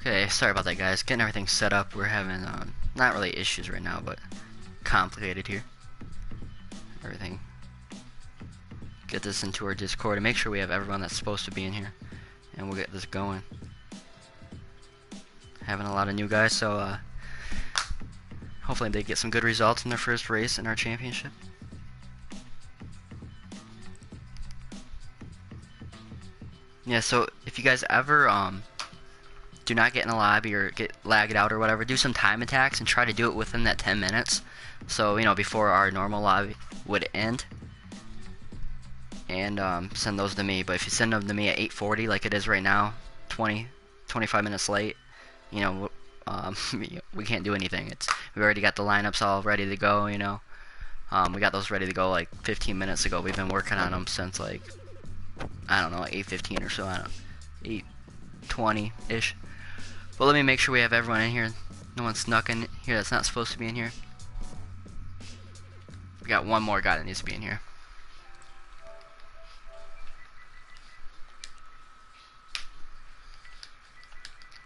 Okay, sorry about that, guys. Getting everything set up. We're having not really issues right now, but complicated here. Everything. Get this into our Discord and make sure we have everyone that's supposed to be in here, and we'll get this going. Having a lot of new guys, so hopefully they get some good results in their first race in our championship. Yeah, so if you guys ever do not get in a lobby or get lagged out or whatever, do some time attacks and try to do it within that 10 minutes. So, you know, before our normal lobby would end. And send those to me. But if you send them to me at 8:40 like it is right now, 25 minutes late, you know, we can't do anything. We already got the lineups all ready to go, you know. We got those ready to go like 15 minutes ago. We've been working on them since like, I don't know, like 8:15 or so. I don't know, 8:20-ish. But let me make sure we have everyone in here. No one snuck in here that's not supposed to be in here. We got one more guy that needs to be in here.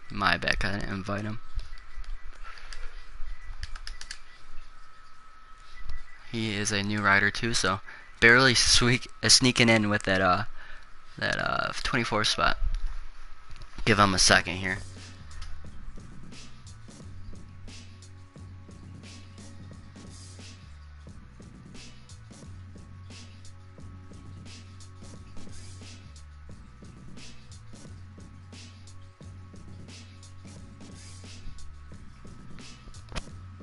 My bad, I didn't invite him. He is a new rider too, so barely sneaking in with that 24 spot. Give him a second here.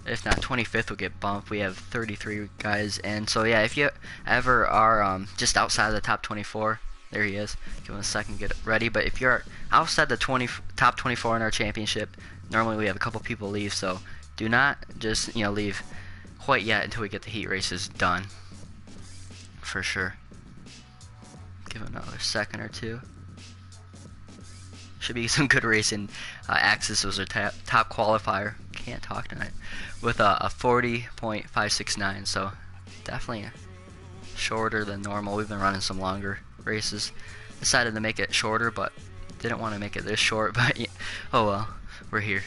If not, 25th will get bumped. We have 33 guys, and so yeah, if you ever are just outside of the top 24, there he is. Give him a second to get ready. But if you're outside the top 24 in our championship, normally we have a couple people leave. So do not just leave quite yet until we get the heat races done. For sure. Give him another second or two. Should be some good racing. Axis was our top qualifier. Can't talk tonight. With a 40.569, so definitely shorter than normal. We've been running some longer races. Decided to make it shorter, but didn't want to make it this short. But yeah, oh well, we're here.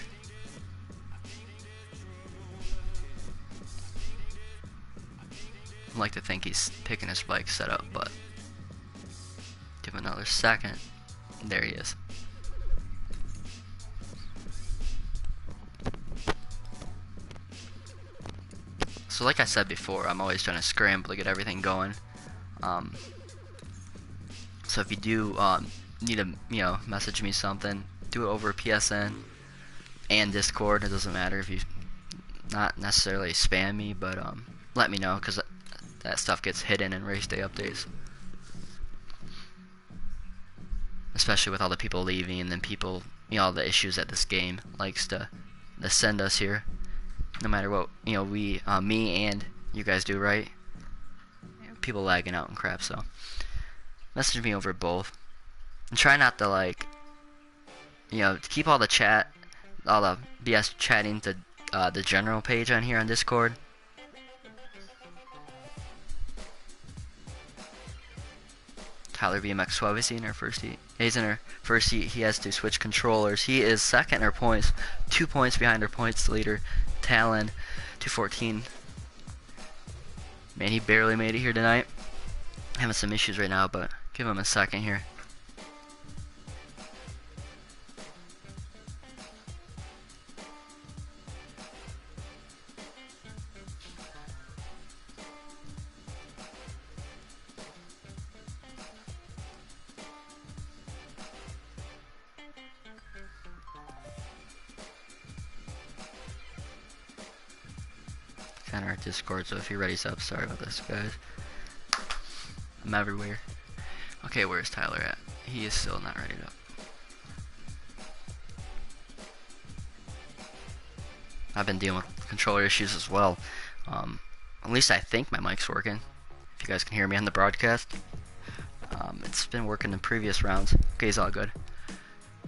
I'd like to think he's picking his bike setup, but give him another second. There he is. So like I said before, I'm always trying to scramble to get everything going. So if you do need to message me something, do it over PSN and Discord. It doesn't matter if you not necessarily spam me, but let me know, because that stuff gets hidden in race day updates. Especially with all the people leaving, and then people, all the issues that this game likes to send us here. No matter what, me and you guys do, right? People lagging out and crap, so message me over both. And try not to keep all the chat, all the BS chatting to the general page on here on Discord. Tyler BMX 12 is in our first heat. He's in our first heat. He has to switch controllers. He is second in our points, 2 points behind our points leader, Talon, 214. Man, he barely made it here tonight. Having some issues right now, but give him a second here. On our Discord, so if you're ready, up. Sorry about this, guys. I'm everywhere. Okay, where's Tyler at? He is still not ready up. I've been dealing with controller issues as well. At least I think my mic's working. If you guys can hear me on the broadcast, it's been working in previous rounds. Okay, it's all good.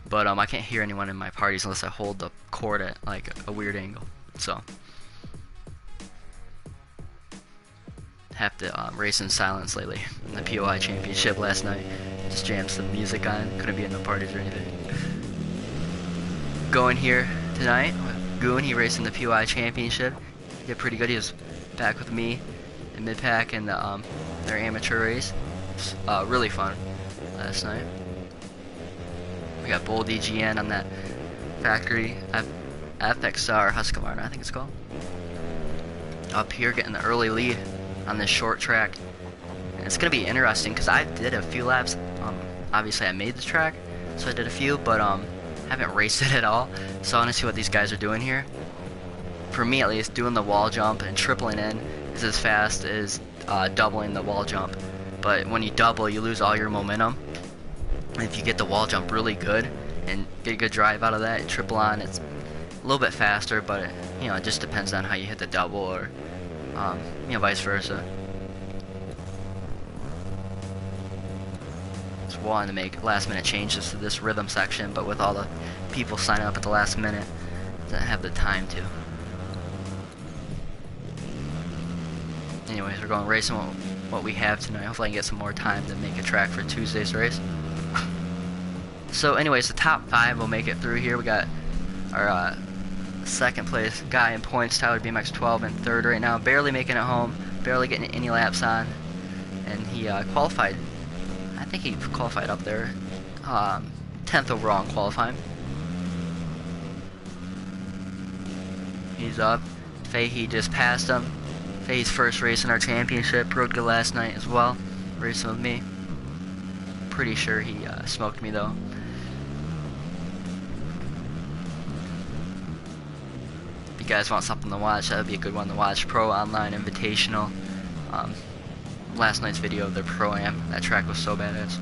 But I can't hear anyone in my parties unless I hold the cord at like a weird angle. So have to race in silence lately. In the POI championship last night, just jammed some music on. Couldn't be in no parties or anything. going here tonight with Goon. He raced in the PY Championship. He did pretty good. He was back with me in mid-pack in the, their amateur race. Really fun last night. We got Bull DGN on that factory FXR Husqvarna, I think it's called. Up here getting the early lead on this short track. And it's gonna be interesting because I did a few laps. Obviously I made the track, so I did a few, but haven't raced it at all. So I want to see what these guys are doing here. For me at least, doing the wall jump and tripling in is as fast as doubling the wall jump. But when you double, you lose all your momentum. And if you get the wall jump really good and get a good drive out of that, and triple on, it's a little bit faster, but you know, it just depends on how you hit the double, or you know, vice versa. Just wanting to make last minute changes to this rhythm section, but with all the people signing up at the last minute, didn't have the time to. Anyways, we're going racing what we have tonight. Hopefully I can get some more time to make a track for Tuesday's race. So anyways, the top 5 will make it through here. We got our second place guy in points, Tyler BMX 12, in third right now. Barely making it home, barely getting any laps on. And he qualified, I think he qualified up there, 10th overall in qualifying. He's up. Fahey just passed him. Fahey's first race in our championship. Rode good last night as well, racing with me. Pretty sure he smoked me though. If you guys want something to watch, that would be a good one to watch. Pro Online Invitational. Last night's video of their Pro-Am. That track was so badass.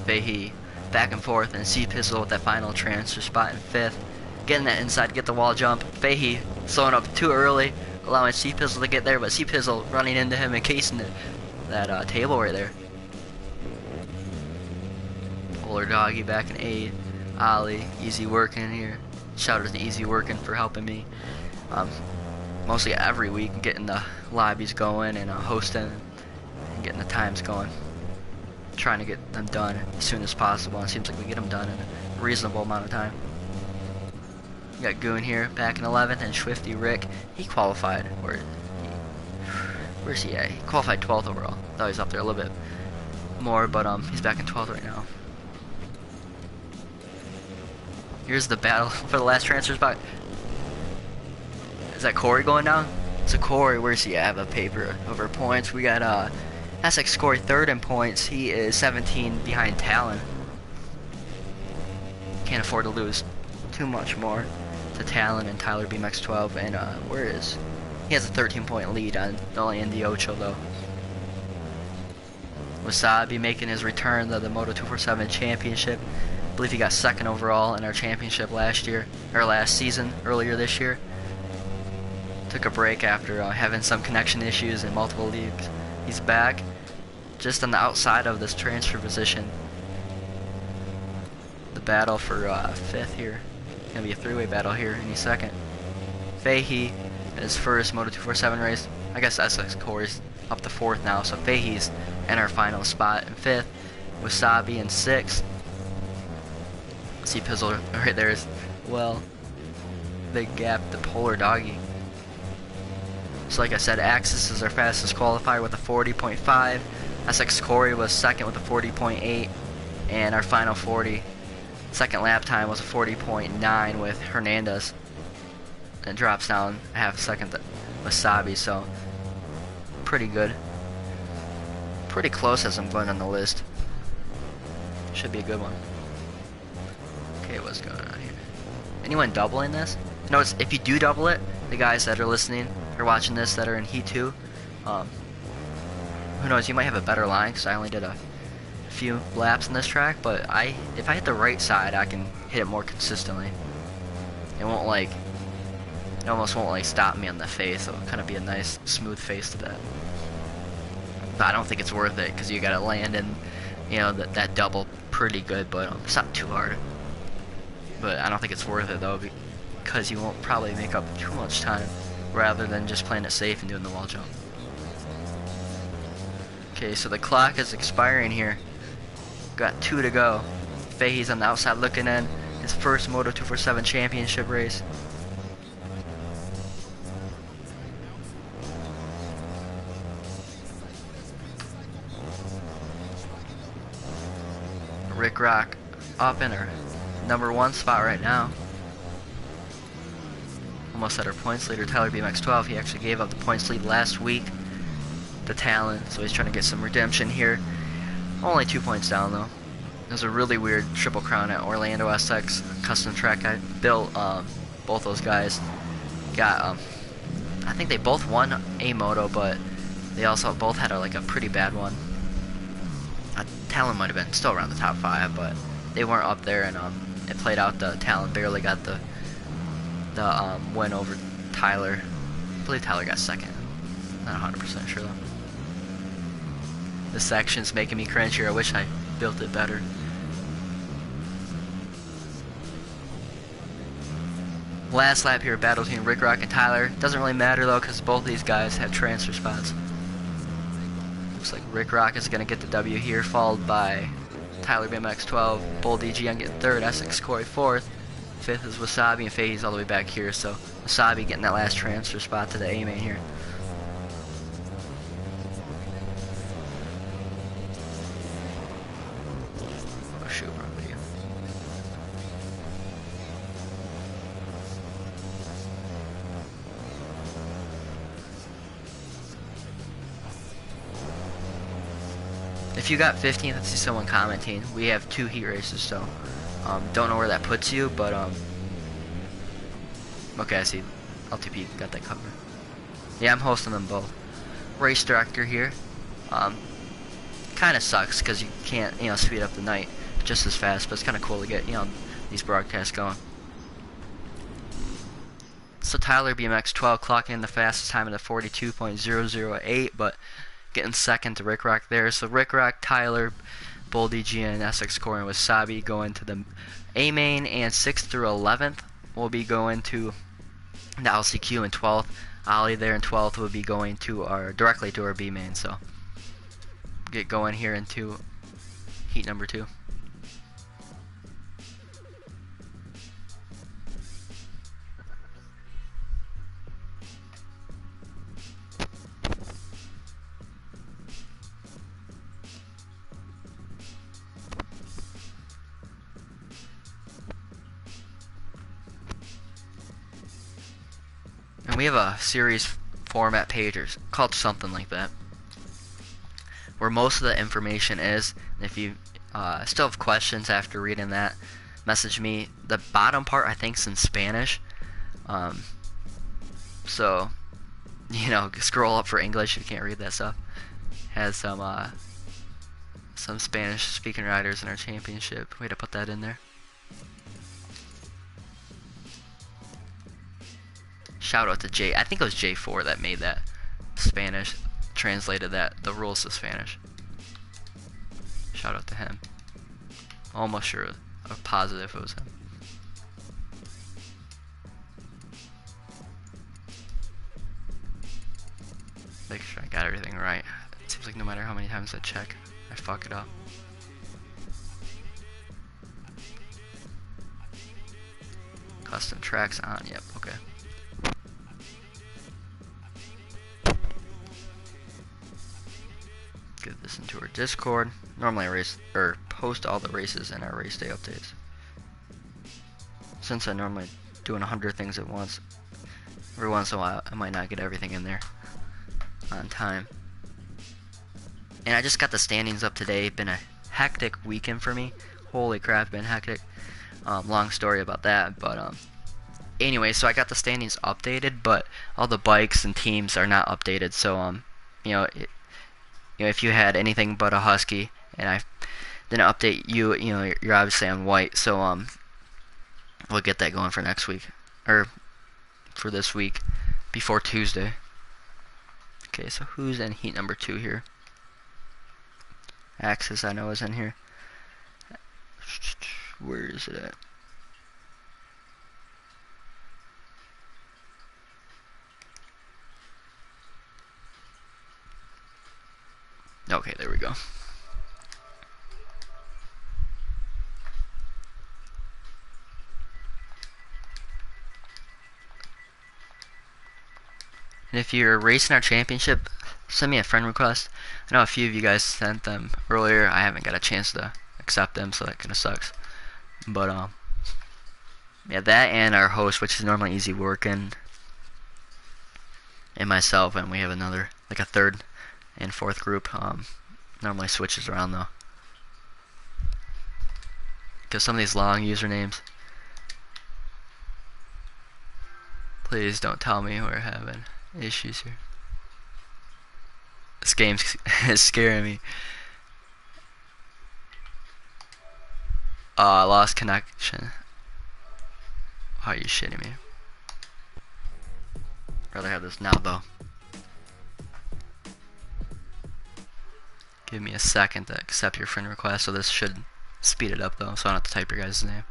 Fahey back and forth, and C-Pistol with that final transfer spot in 5th. Getting that inside to get the wall jump. Fahey slowing up too early, allowing C-Pistol to get there, but C-Pistol running into him and casing that table right there. Polar Doggy back in 8th. Ollie, Easy Working here. Shout out to Easy Working for helping me. Mostly every week, getting the lobbies going and hosting and getting the times going. Trying to get them done as soon as possible. It seems like we get them done in a reasonable amount of time. We got Goon here back in 11th, and Swifty Rick, he qualified. Where's he at? He qualified 12th overall. Thought he was up there a little bit more, but he's back in 12th right now. Here's the battle for the last transfer spot. Is that Corey going down? So Corey, where's he at? I have a paper over points. We got Essex Corey 3rd in points. He is 17 behind Talon. Can't afford to lose too much more to Talon and Tyler BMX 12. And where is he? Has a 13-point lead on only Indy Ocho though. Wasabi making his return to the Moto247 championship. I believe he got 2nd overall in our championship last season, earlier this year. Took a break after having some connection issues in multiple leagues. He's back, just on the outside of this transfer position. The battle for 5th here. Gonna be a 3-way battle here any second. Fahey, his first Moto247 race. I guess Essex Corey's up to 4th now, so Fahey's in our final spot in 5th. Wasabi in 6th. See Pizzle right there as well. Big gap to Polar Doggy. So like I said, Axis is our fastest qualifier with a 40.5. Essex Corey was 2nd with a 40.8. And our final 40, second lap time was a 40.9 with Hernandez. And it drops down a half second to Wasabi, so pretty good. Pretty close as I'm going on the list. Should be a good one. Okay, what's going on here? Anyone doubling this? Notice if you do double it, the guys that are listening or watching this that are in Heat 2, who knows, you might have a better line because I only did a few laps in this track, but if I hit the right side, I can hit it more consistently. It almost won't stop me on the face. It'll kind of be a nice smooth face to that. But I don't think it's worth it because you gotta land in, you know, that double pretty good, but it's not too hard. But I don't think it's worth it though, because you won't probably make up too much time rather than just playing it safe and doing the wall jump. Okay, so the clock is expiring here. Got 2 to go. Fahey's on the outside looking in. His first Moto247 championship race. Rick Rock up in our #1 spot right now. Almost at our points leader, Tyler BMX12. He actually gave up the points lead last week to Talon, so he's trying to get some redemption here. Only 2 points down though. It was a really weird triple crown at Orlando SX custom track. I built both those guys. Got I think they both won a moto, but they also both had like a pretty bad one. Talon might have been still around the top 5, but they weren't up there, and it played out. The Talon barely got the win over Tyler. I believe Tyler got second. Not 100% sure though. This section's making me cringe here. I wish I built it better. Last lap here, battle between Rick Rock and Tyler. Doesn't really matter though, because both these guys have transfer spots. Looks like Rick Rock is going to get the W here, followed by Tyler BMX12, Bull DGN getting 3rd, Essex Corey 4th. 5th is Wasabi, and Fahey's all the way back here, so Wasabi getting that last transfer spot to the A main here. Oh shoot, wrong video. If you got 15th, I see someone commenting. We have 2 heat races, so don't know where that puts you, but okay, I see. LTP got that covered. Yeah, I'm hosting them both. Race director here. Kind of sucks because you can't, speed up the night just as fast, but it's kind of cool to get, these broadcasts going. So Tyler BMX12 clocking in the fastest time in the 42.008, but getting second to Rick Rock there. So Rick Rock, Tyler, Bull DGN, Essex Core, and Wasabi going to the A main, and 6th through 11th will be going to the LCQ, and 12th. Ollie there in 12th will be going to directly to our B main. So get going here into heat number 2. And we have a series format page called something like that, where most of the information is. If you still have questions after reading that, message me. The bottom part I think is in Spanish, so scroll up for English if you can't read that stuff. Has some Spanish speaking riders in our championship. Way to put that in there. Shout out to Jay. I think it was J4 that made that Spanish, translated the rules to Spanish. Shout out to him. Almost sure, I'm positive it was him. Make sure I got everything right. It seems like no matter how many times I check, I fuck it up. Custom tracks on, yep, okay. Get this into our Discord. Normally I post all the races in our race day updates. Since I'm normally doing 100 things at once, every once in a while I might not get everything in there on time. And I just got the standings up today. Been a hectic weekend for me. Holy crap, been hectic. Long story about that, but anyway, so I got the standings updated, but all the bikes and teams are not updated. So if you had anything but a Husky and I didn't update you, you're obviously on white. So we'll get that going for next week, or for this week before Tuesday. Okay, so who's in heat number 2 here? Axis, I know, is in here. Where is it at? Okay, there we go. And if you're racing our championship, send me a friend request. I know a few of you guys sent them earlier. I haven't got a chance to accept them, so that kind of sucks. But yeah, that and our host, which is normally easy working, and myself, and we have another, like a third and fourth group. Normally switches around though, because some of these long usernames. Please don't tell me we're having issues here. This game is scaring me. I lost connection. Are you shitting me? Rather have this now though. Give me a second to accept your friend request, so this should speed it up though, so I don't have to type your guys' name.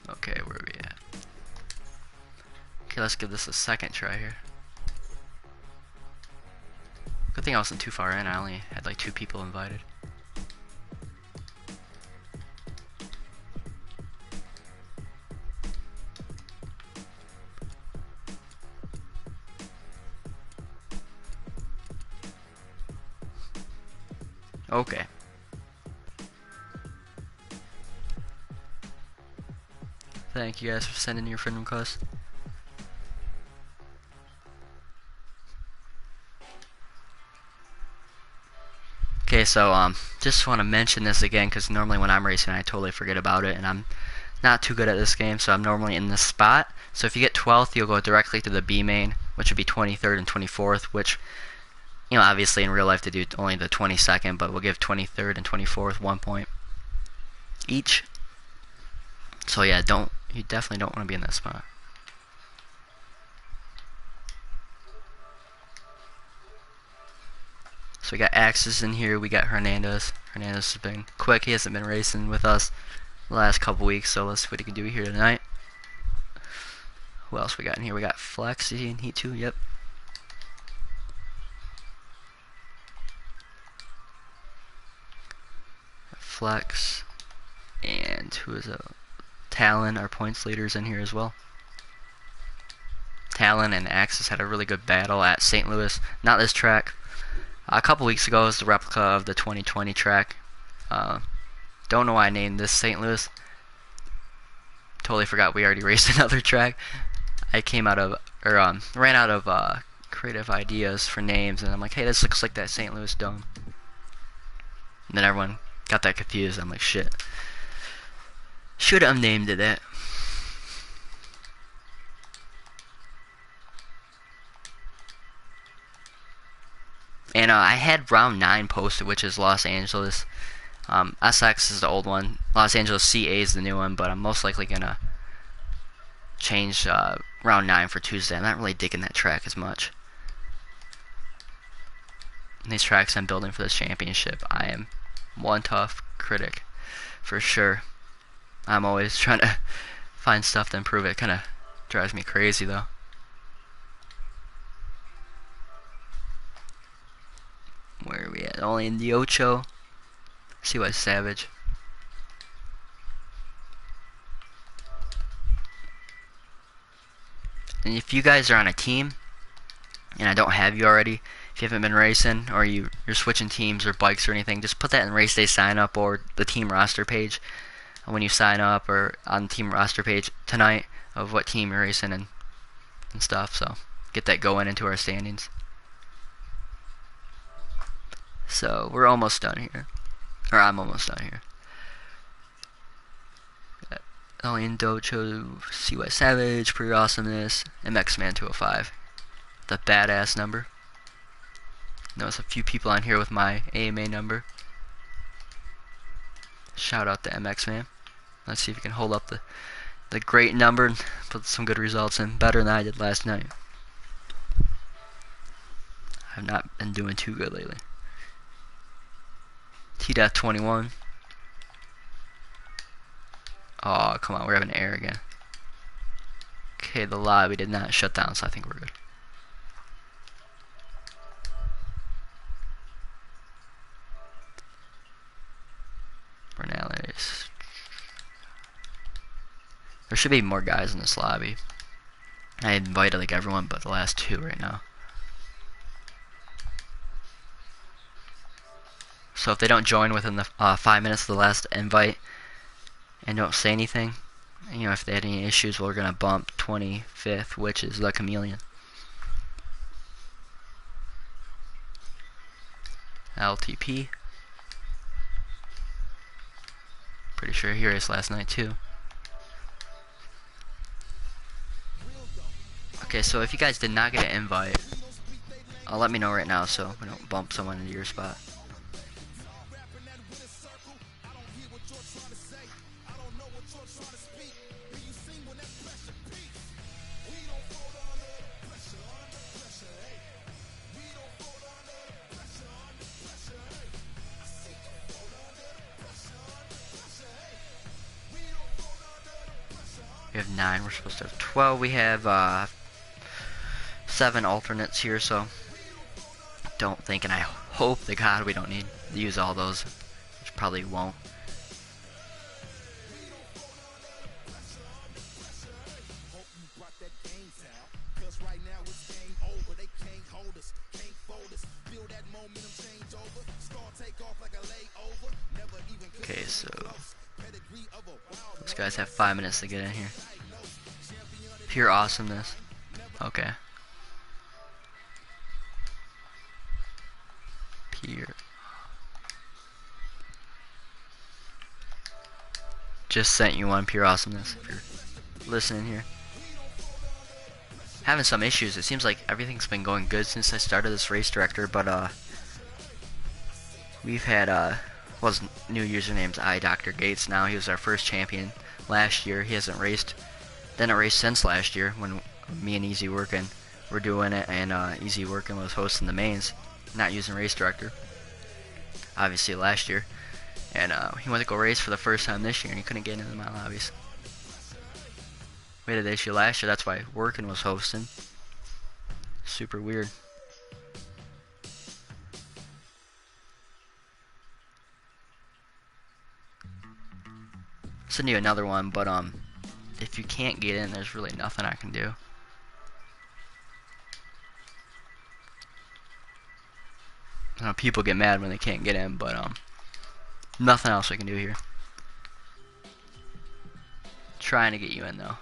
Okay, where are we at? Okay, let's give this a second try here. Good thing I wasn't too far in. I only had like 2 people invited. Okay. Thank you guys for sending your friend request. Okay, so just want to mention this again, because normally when I'm racing I totally forget about it, and I'm not too good at this game, so I'm normally in this spot. So if you get 12th, you'll go directly to the B main, which would be 23rd and 24th, which, you know, obviously in real life they do only the 22nd, but we'll give 23rd and 24th 1 point each. So yeah, you definitely don't want to be in that spot. So we got Axis in here, we got Hernandez. Hernandez has been quick, he hasn't been racing with us the last couple weeks, so let's see what he can do here tonight. Who else we got in here? We got Flex, is he in Heat 2? Yep. Flex, and who is a Talon, our points leaders in here as well. Talon and Axis had a really good battle at St. Louis. Not this track. A couple weeks ago was the replica of the 2020 track. Don't know why I named this St. Louis. Totally forgot we already raced another track. I came out of, or ran out of creative ideas for names, and I'm like, hey, this looks like that St. Louis Dome. And then everyone got that confused. I'm like, shit. Should have named it that. And I had round 9 posted, which is Los Angeles. SX is the old one. Los Angeles CA is the new one, but I'm most likely going to change round 9 for Tuesday. I'm not really digging that track as much. And these tracks I'm building for this championship, I am one tough critic, for sure. I'm always trying to find stuff to improve it. Kind of drives me crazy, though. Where are we at? Only in the Ocho. See why Savage. And if you guys are on a team, and I don't have you already, if you haven't been racing, or you're switching teams or bikes or anything, just put that in race day sign up or the team roster page when you sign up, or on the team roster page tonight of what team you're racing and stuff. So get that going into our standings. So we're almost done here, or I'm almost done here. Only in Dojo, CY Savage, Pretty Awesomeness, MX Man 205, the badass number. Notice a few people on here with my AMA number. Shout out to MX Man. Let's see if we can hold up the great number and put some good results in, better than I did last night. I've not been doing too good lately. T.21. Oh, come on, we're having error again. Okay, the lobby did not shut down, so I think we're good. Bernales. There should be more guys in this lobby. I invited like everyone but the last two right now. So if they don't join within the 5 minutes of the last invite and don't say anything, you know, if they had any issues, we're gonna bump 25th, which is the Chameleon. LTP. Pretty sure he raced last night too. Okay, so if you guys did not get an invite, let me know right now so we don't bump someone into your spot. We have 9, we're supposed to have 12. We have 7 alternates here, so don't think, and I hope to God we don't need to use all those, which probably won't. Okay, so those guys have 5 minutes to get in here. Pure awesomeness. Okay. Pure. Just sent you one, pure awesomeness, if you're listening here. Having some issues. It seems like everything's been going good since I started this race director, but we've had well, his new username's Dr. Gates now. He was our first champion last year. He hasn't raced, didn't race since last year when me and Easy Workin' were doing it, and Easy Workin' was hosting the mains, not using race director, obviously last year. And he went to go race for the first time this year, and he couldn't get into my lobbies. We had an issue last year, that's why Workin' was hosting. Super weird. Send you another one, but if you can't get in, there's really nothing I can do. I know people get mad when they can't get in, but nothing else I can do here. Trying to get you in though.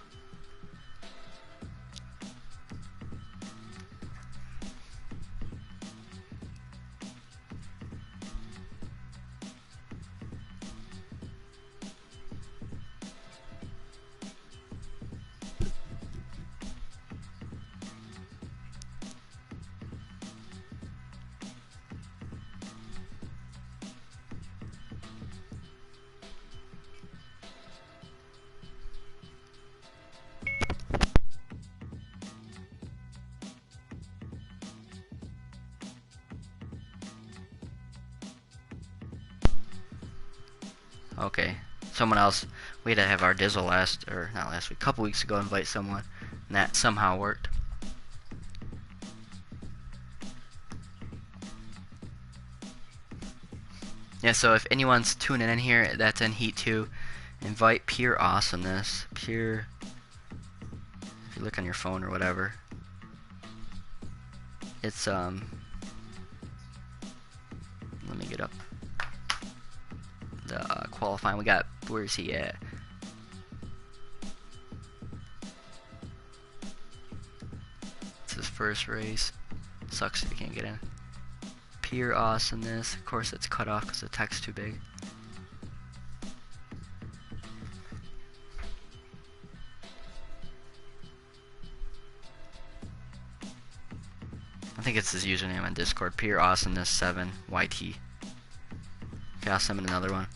Okay, someone else. We had to have our Dizzle not last week, a couple weeks ago, invite someone, and that somehow worked. Yeah, so if anyone's tuning in here, that's in Heat 2. Invite Pure Awesomeness. Pure. If you look on your phone or whatever, it's let me get up the qualifying. We got, where is he at? It's his first race. Sucks if you can't get in. Pure Awesomeness. Of course it's cut off because the text's too big. I think it's his username on Discord. Pure Awesomeness 7 YT. Okay, I'll send him another one.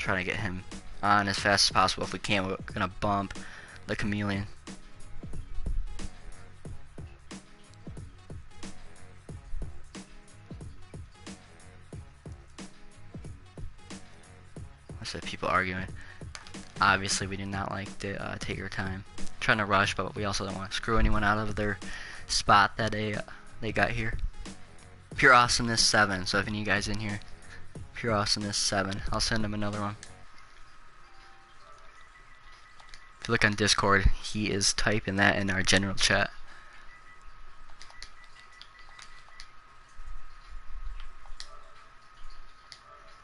trying to get him on as fast as possible. If we can, we're gonna bump the Chameleon. What's that? People arguing. Obviously, we did not like to take our time trying to rush, but we also don't want to screw anyone out of their spot that they got here. Pure Awesomeness 7. So if any of you guys in here, Pure Awesomeness 7, I'll send him another one. If you look on Discord, he is typing that in our general chat.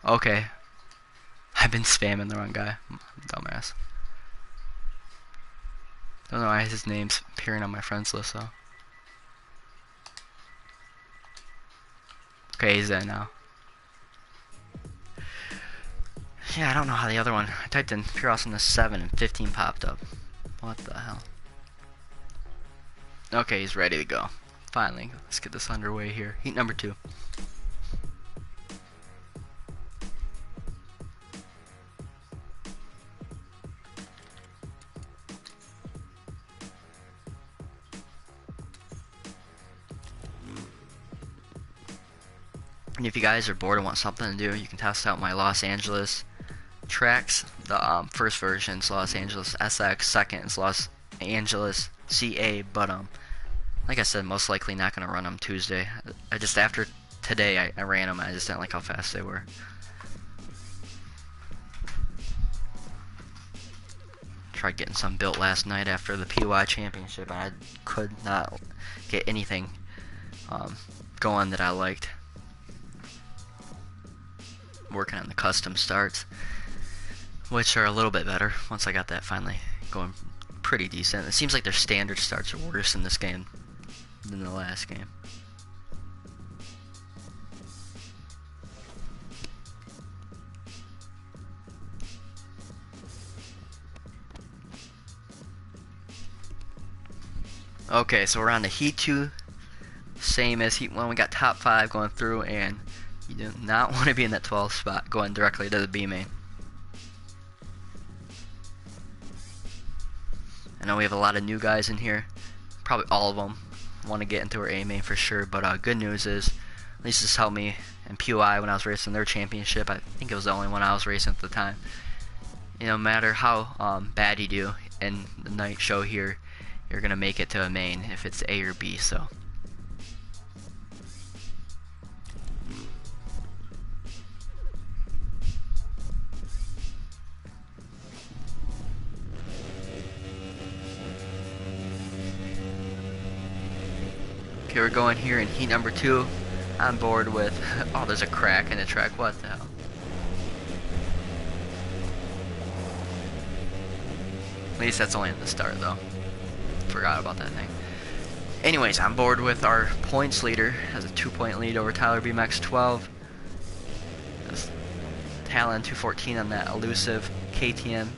Okay. I've been spamming the wrong guy. Dumbass. Don't know why his name's appearing on my friends list though. Okay, he's there now. Yeah, I don't know how the other one. I typed in Pure Awesomeness 7 and 15 popped up. What the hell? Okay, he's ready to go. Finally, let's get this underway here. Heat number 2. And if you guys are bored and want something to do, you can test out my Los Angeles tracks. The first version is Los Angeles SX, second is Los Angeles CA, but like I said, most likely not going to run them Tuesday. I just, after today, I ran them, I just didn't like how fast they were. Tried getting some built last night after the PY Championship, and I could not get anything going that I liked. Working on the custom starts, which are a little bit better once I got that finally going pretty decent. It seems like their standard starts are worse in this game than the last game. Okay, so we're on to Heat 2, same as Heat 1. We got top 5 going through, and you do not want to be in that 12th spot going directly to the B main. I know we have a lot of new guys in here. Probably all of them want to get into our A main for sure. But good news is, at least this helped me in POI when I was racing their championship. I think it was the only one I was racing at the time. You know, no matter how bad you do in the night show here, you're going to make it to a main if it's A or B. So. Okay, we're going here in heat number 2. On board with, oh, there's a crack in the track. What the hell? At least that's only at the start, though. Forgot about that thing. Anyways, on board with our points leader. Has a 2-point lead over Tyler BMX 12. Talon 214 on that elusive KTM.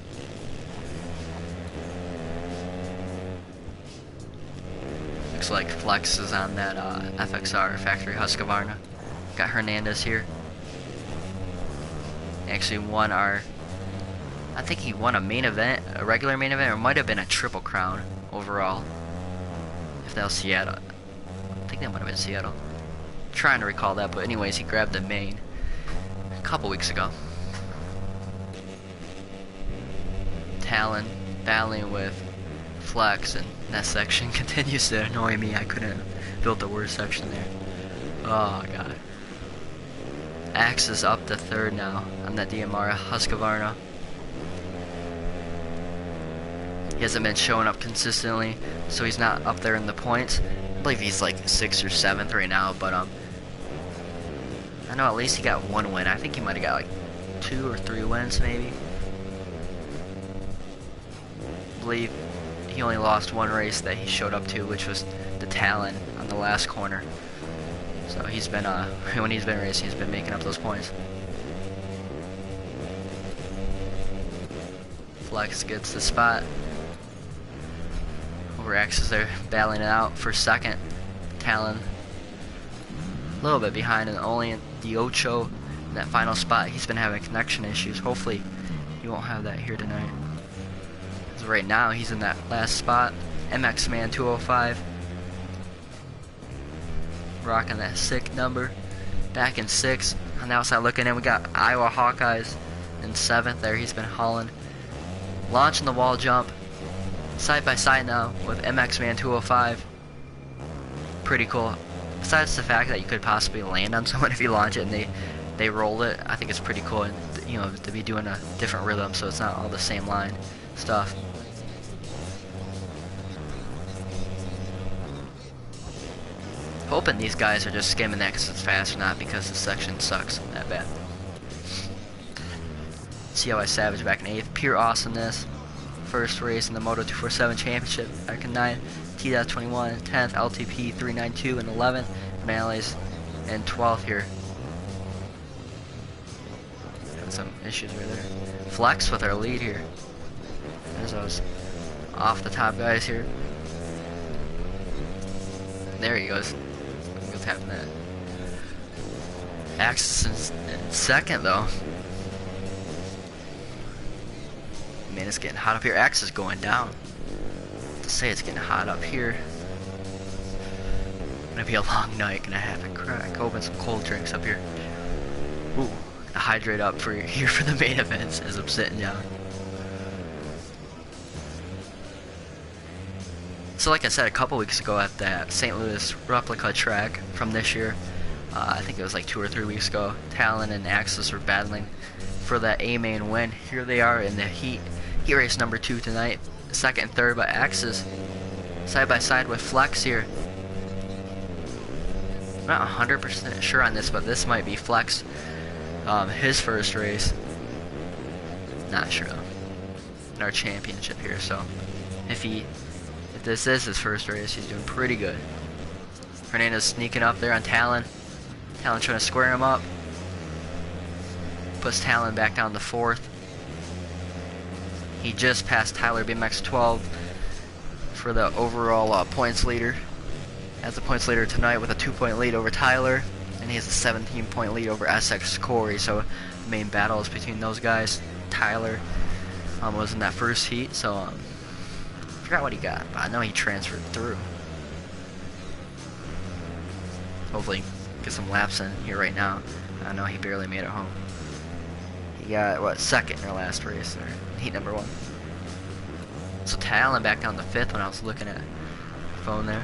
Looks like Flex is on that FXR factory Husqvarna. Got Hernandez here. Actually won our, I think he won a main event, a regular main event, or it might have been a triple crown overall. If that was Seattle. I think that might have been Seattle. I'm trying to recall that, but anyways, he grabbed the main a couple weeks ago. Talon battling with Flex, and that section continues to annoy me. I couldn't build the worst section there. Oh god. Axe is up to 3rd now on that DMR Husqvarna. He hasn't been showing up consistently, so he's not up there in the points. I believe he's like 6th or 7th right now, but I know at least he got 1 win. I think he might have got like 2 or 3 wins maybe. I believe he only lost 1 race that he showed up to, which was the Talon on the last corner. So he's been, when he's been racing, he's been making up those points. Flex gets the spot. Overax is there battling it out for 2nd. Talon a little bit behind, and only the Ocho in that final spot. He's been having connection issues. Hopefully he won't have that here tonight. Because right now he's in that last spot. MX Man 205. Rocking that sick number. Back in 6th. On the outside looking in, we got Iowa Hawkeyes in 7th there. He's been hauling. Launching the wall jump. Side by side now with MX Man 205. Pretty cool. Besides the fact that you could possibly land on someone if you launch it and they roll it, I think it's pretty cool, and you know, to be doing a different rhythm so it's not all the same line stuff. Hoping these guys are just skimming that because it's fast, not because the section sucks that bad. COI Savage back in 8th. Pure awesomeness. First race in the Moto247 Championship back in 9th. TDAT 21 10th. LTP 392 in 11th. Finales in 12th here. Got some issues right there. Flex with our lead here. There's those off the top guys here. There he goes. What's happening that? Axis in 2nd though. Man, it's getting hot up here. Axis is going down. To say it's getting hot up here. Gonna be a long night. Gonna have to crack open some cold drinks up here. Ooh, gonna hydrate up for here for the main events as I'm sitting down. So like I said a couple weeks ago at that St. Louis replica track from this year, I think it was like 2 or 3 weeks ago, Talon and Axis were battling for that A-main win. Here they are in the heat race number 2 tonight. 2nd and 3rd, but Axis side by side with Flex here. I'm not 100% sure on this, but this might be Flex, his first race. Not sure though. In our championship here, so if this is his first race, he's doing pretty good. Hernandez sneaking up there on Talon. Talon trying to square him up. Puts Talon back down to 4th. He just passed Tyler BMX 12 for the overall points leader. Has the points leader tonight with a 2-point lead over Tyler, and he has a 17-point lead over SX Corey. So the main battle is between those guys. Tyler was in that first heat, so I forgot what he got, but I know he transferred through. Hopefully get some laps in here right now. I know he barely made it home. He got, what, 2nd in our last race, or heat number 1. So Talon back down to 5th when I was looking at the phone there.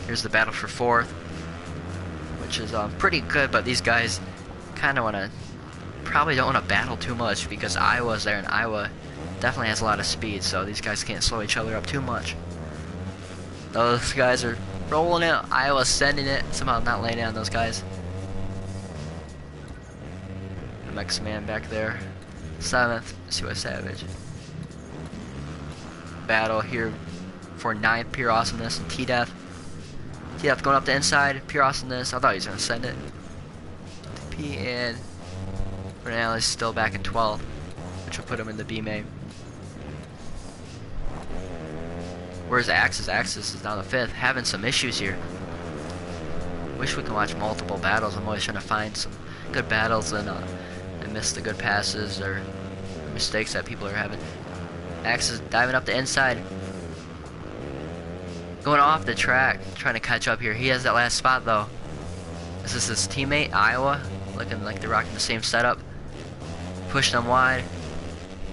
Here's the battle for 4th, which is pretty good, but these guys kind of probably don't want to battle too much because Iowa's there, and Iowa definitely has a lot of speed, so these guys can't slow each other up too much. Those guys are rolling it. Iowa's sending it. Somehow not landing on those guys. MX Man back there. 7th, COI Savage. Battle here for 9th, Pure Awesomeness and T-Death. T-Death going up the inside. Pure Awesomeness. I thought he was going to send it. P and Bernal still back in 12th, which will put him in the B main. Where's Axis? Axis is down to 5th, having some issues here. Wish we could watch multiple battles. I'm always trying to find some good battles and miss the good passes or mistakes that people are having. Axis diving up the inside. Going off the track, trying to catch up here. He has that last spot though. This is his teammate, Iowa, looking like they're rocking the same setup. Pushing them wide.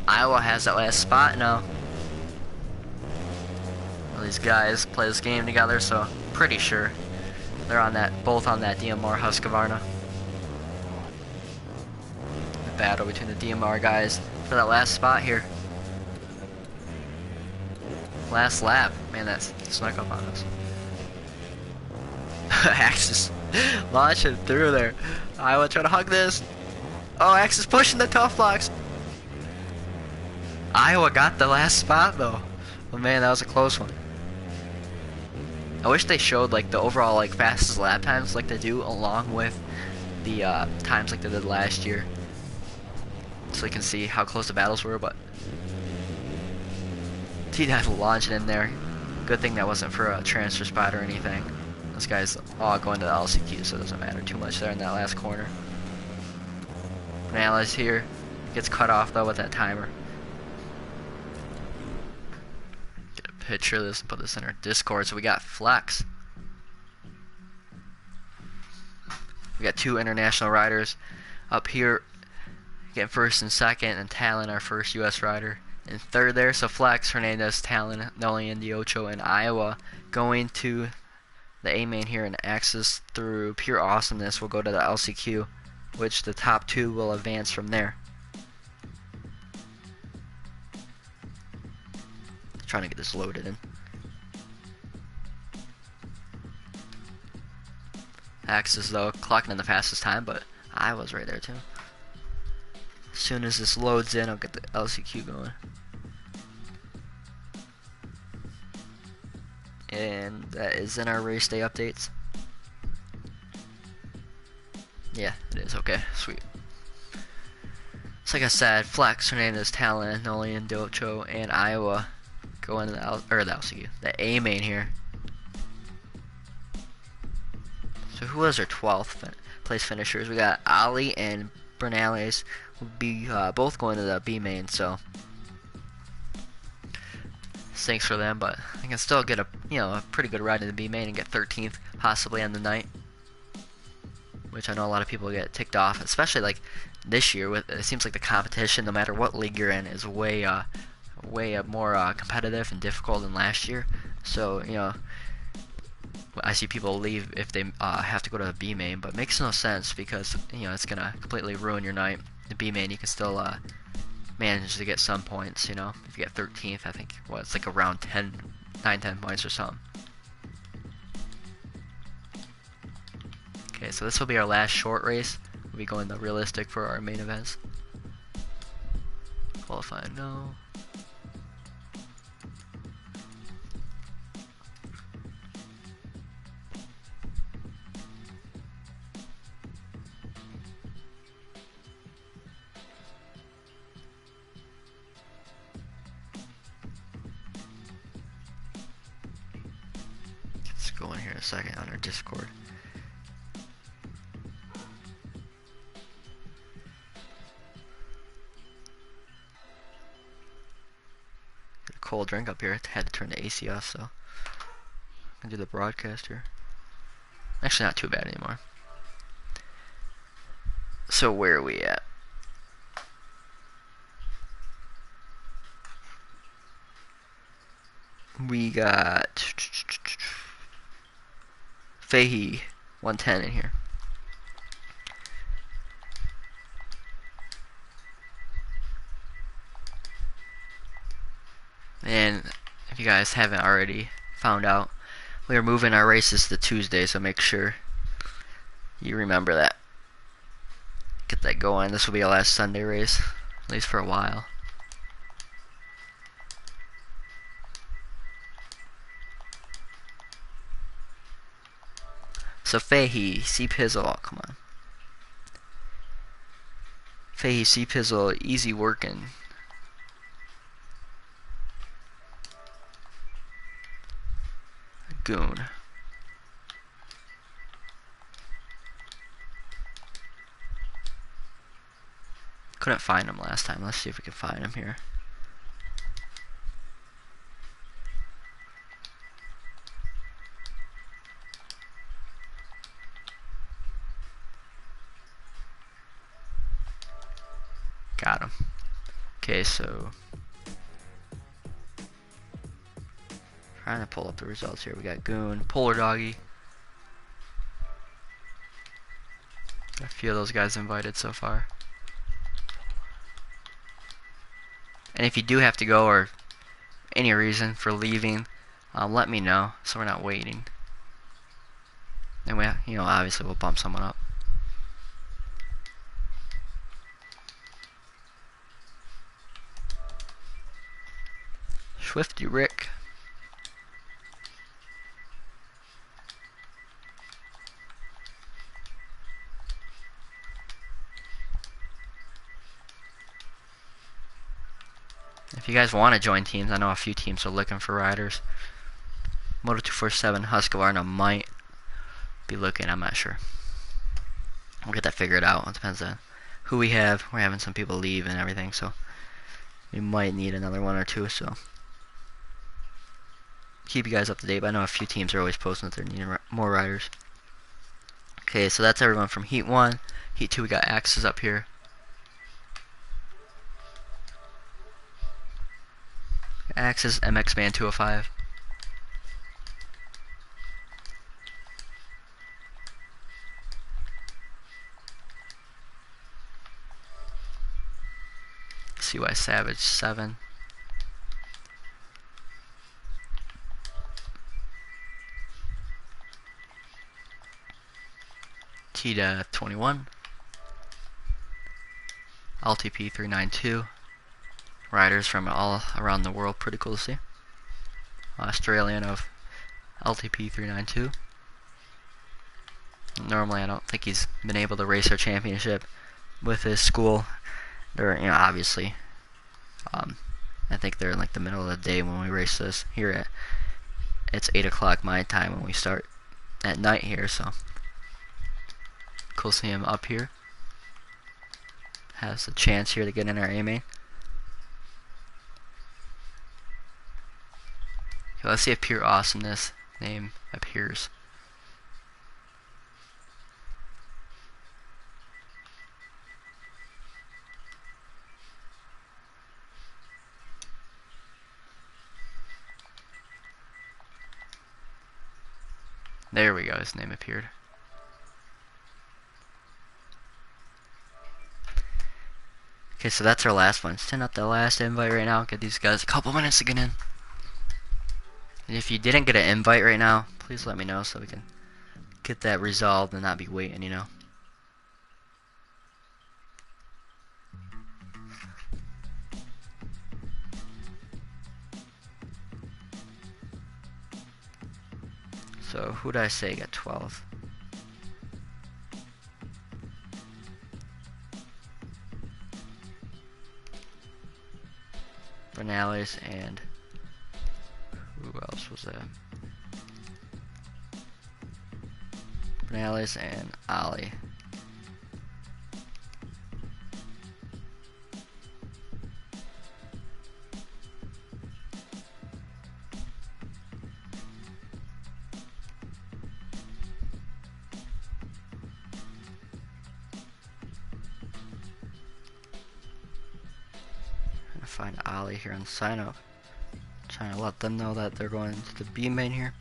Iowa has that last spot now. All these guys play this game together, so pretty sure they're on that, both on that DMR Husqvarna. The battle between the DMR guys for that last spot here. Last lap. Man, that snuck up on us. Axis launching through there. Iowa trying to hug this. Oh, Axis pushing the tough blocks. Iowa got the last spot though. Oh man, that was a close one. I wish they showed like the overall like fastest lap times like they do along with the times like they did last year, so you can see how close the battles were. But T-Death launching in there. Good thing that wasn't for a transfer spot or anything. Those guys all going to the LCQ, so it doesn't matter too much there in that last corner. Bernales here. Gets cut off though with that timer. Get a picture of this and put this in our Discord. So we got Flex. We got 2 international riders up here getting first and second, and Talon, our first U.S. rider, in third there. So Flex, Hernandez, Talon, Noli, and Diocho in Iowa going to the A main here, and Axis through pure awesomeness will go to the LCQ, which the top 2 will advance from there. Trying to get this loaded in. Axis though clocking in the fastest time, but Iowa's right there too. As soon as this loads in, I'll get the LCQ going. And that is in our race day updates. Yeah, it is. Okay, sweet. So like I said, Flex, Hernandez, Talon, Noli, and Docho, and Iowa go into the LCQ, the A main here. So who was our 12th place finishers? We got Ali and Bernales will be both going to the B main. So thanks for them, but I can still get a pretty good ride in the B main and get 13th possibly on the night, which I know a lot of people get ticked off, especially like this year. With it seems like the competition, no matter what league you're in, is way more competitive and difficult than last year. So I see people leave if they have to go to the B main, but it makes no sense because it's gonna completely ruin your night. The B main, you can still manage to get some points. If you get 13th, I think it's like around 9-10 points or something. Okay, so this will be our last short race. We'll be going the realistic for our main events. Qualifying, no. Let's go in here in a second on our Discord. Cold drink up here. I had to turn the AC off, so I can do the broadcast here. Actually, not too bad anymore. So where are we at? We got Fahey 110 in here. And if you guys haven't already found out, we are moving our races to Tuesday, so make sure you remember that. Get that going. This will be our last Sunday race, at least for a while. So Fahey, C Pizzle, oh, come on. Fahey, C Pizzle, easy working. Goon. Couldn't find him last time. Let's see if we can find him here. Got him. Okay, so trying to pull up the results here. We got Goon, Polar Doggy. Got a few of those guys invited so far. And if you do have to go or any reason for leaving, let me know so we're not waiting. And we, obviously we'll bump someone up. Swifty Rick. If you guys want to join teams, I know a few teams are looking for riders. Moto247 Husqvarna might be looking. I'm not sure. We'll get that figured out. It depends on who we have. We're having some people leave and everything, so we might need another one or two. So keep you guys up to date. But I know a few teams are always posting that they're needing more riders. Okay, so that's everyone from Heat 1. Heat 2, we got Axes up here. Axis MX Man 205. CY Savage 7. Tita 21. LTP 392. Riders from all around the world, pretty cool to see. Australian of LTP 392. Normally I don't think he's been able to race our championship with his school. They're, you know, obviously, I think they're in like the middle of the day when we race this. Here it's 8 o'clock my time when we start at night here, so cool to see him up here. Has a chance here to get in our A main. Okay, let's see if pure awesomeness name appears. There we go, his name appeared. Okay, so that's our last one. Send out the last invite right now. Get these guys a couple minutes to get in. And if you didn't get an invite right now, please let me know so we can get that resolved and not be waiting, you know. So who did I say got 12? Bernales and who else was that? Bernales and Ali. Find Ali here on sign up. Trying to let them know that they're going to the B main here.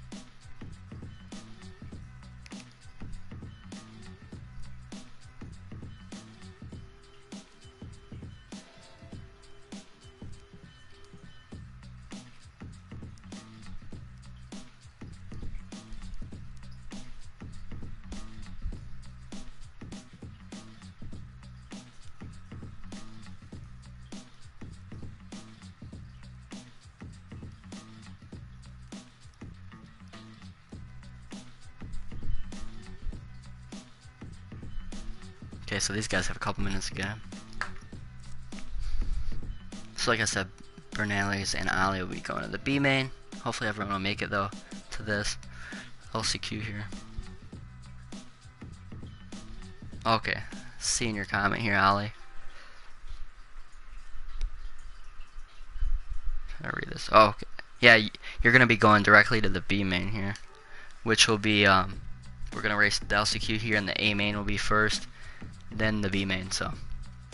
Okay, so these guys have a couple minutes to get in. So like I said, Bernales and Ali will be going to the B main. Hopefully everyone will make it though to this LCQ here. Okay, seeing your comment here, Ali. Can I read this? Oh, okay. Yeah, you're gonna be going directly to the B main here, which will be we're gonna race the LCQ here, and the A main will be first, then the B main. So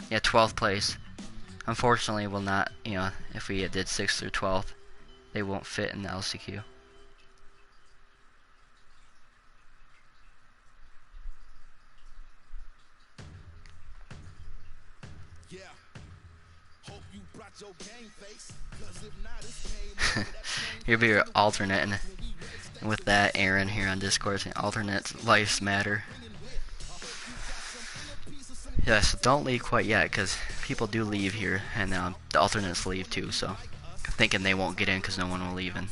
yeah, 12th place. Unfortunately, will not. You know, if we did 6th through 12th, they won't fit in the LCQ. He'll be your alternate, and with that, Aaron here on Discord saying alternate lives matter. Yeah, so don't leave quite yet, because people do leave here, and the alternates leave too, so thinking they won't get in because no one will leave, and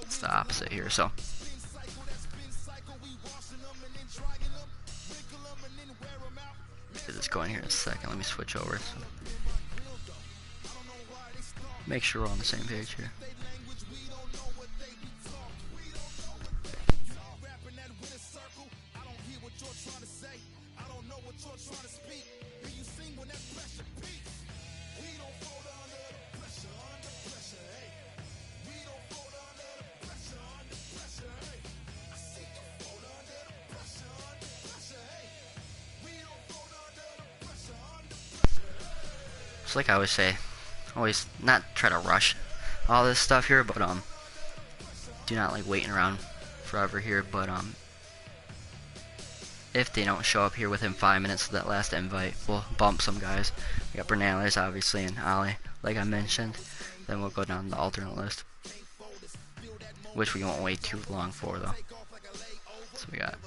it's the opposite here, so. Get this going here in a second. Let me switch over. So make sure we're on the same page here. So like I always say, always not try to rush all this stuff here, but do not like waiting around forever here. But if they don't show up here within 5 minutes of that last invite, we'll bump some guys. We got Bernales obviously and Ali, like I mentioned. Then we'll go down the alternate list, which we won't wait too long for though. So we got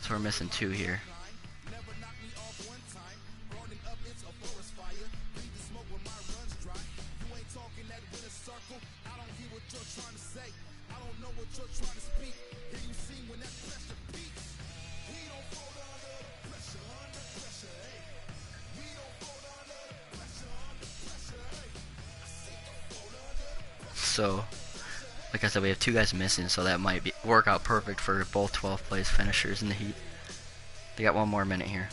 we're missing 2 here. So, like I said, we have 2 guys missing, so that might work out perfect for both 12th place finishers in the heat. They got 1 more minute here.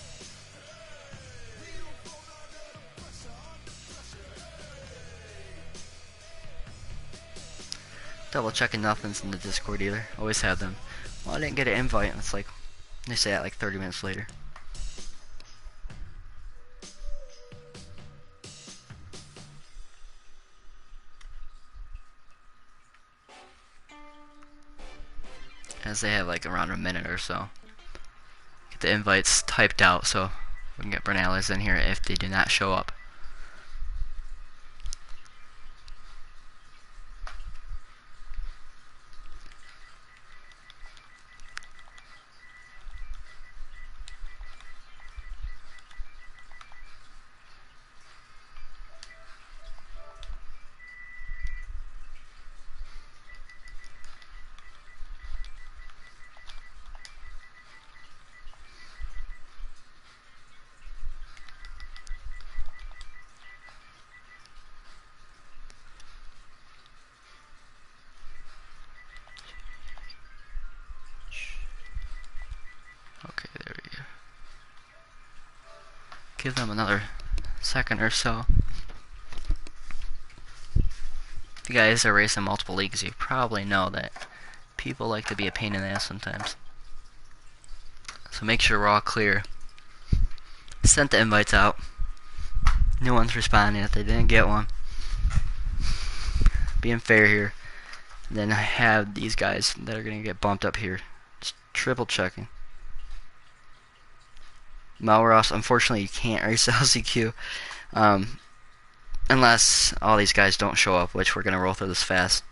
Double checking nothing's in the Discord either. Always have them. Well, I didn't get an invite. It's like they say that like 30 minutes later. As they have like around a minute or so. Get the invites typed out so we can get Bernales in here if they do not show up. Okay, there we go. Give them another second or so. If you guys are racing multiple leagues, you probably know that people like to be a pain in the ass sometimes. So make sure we're all clear. Sent the invites out. No one's responding if they didn't get one. Being fair here. And then I have these guys that are going to get bumped up here. Just triple checking. Melross, unfortunately you can't race the LCQ. Unless all these guys don't show up, which we're going to roll through this fast.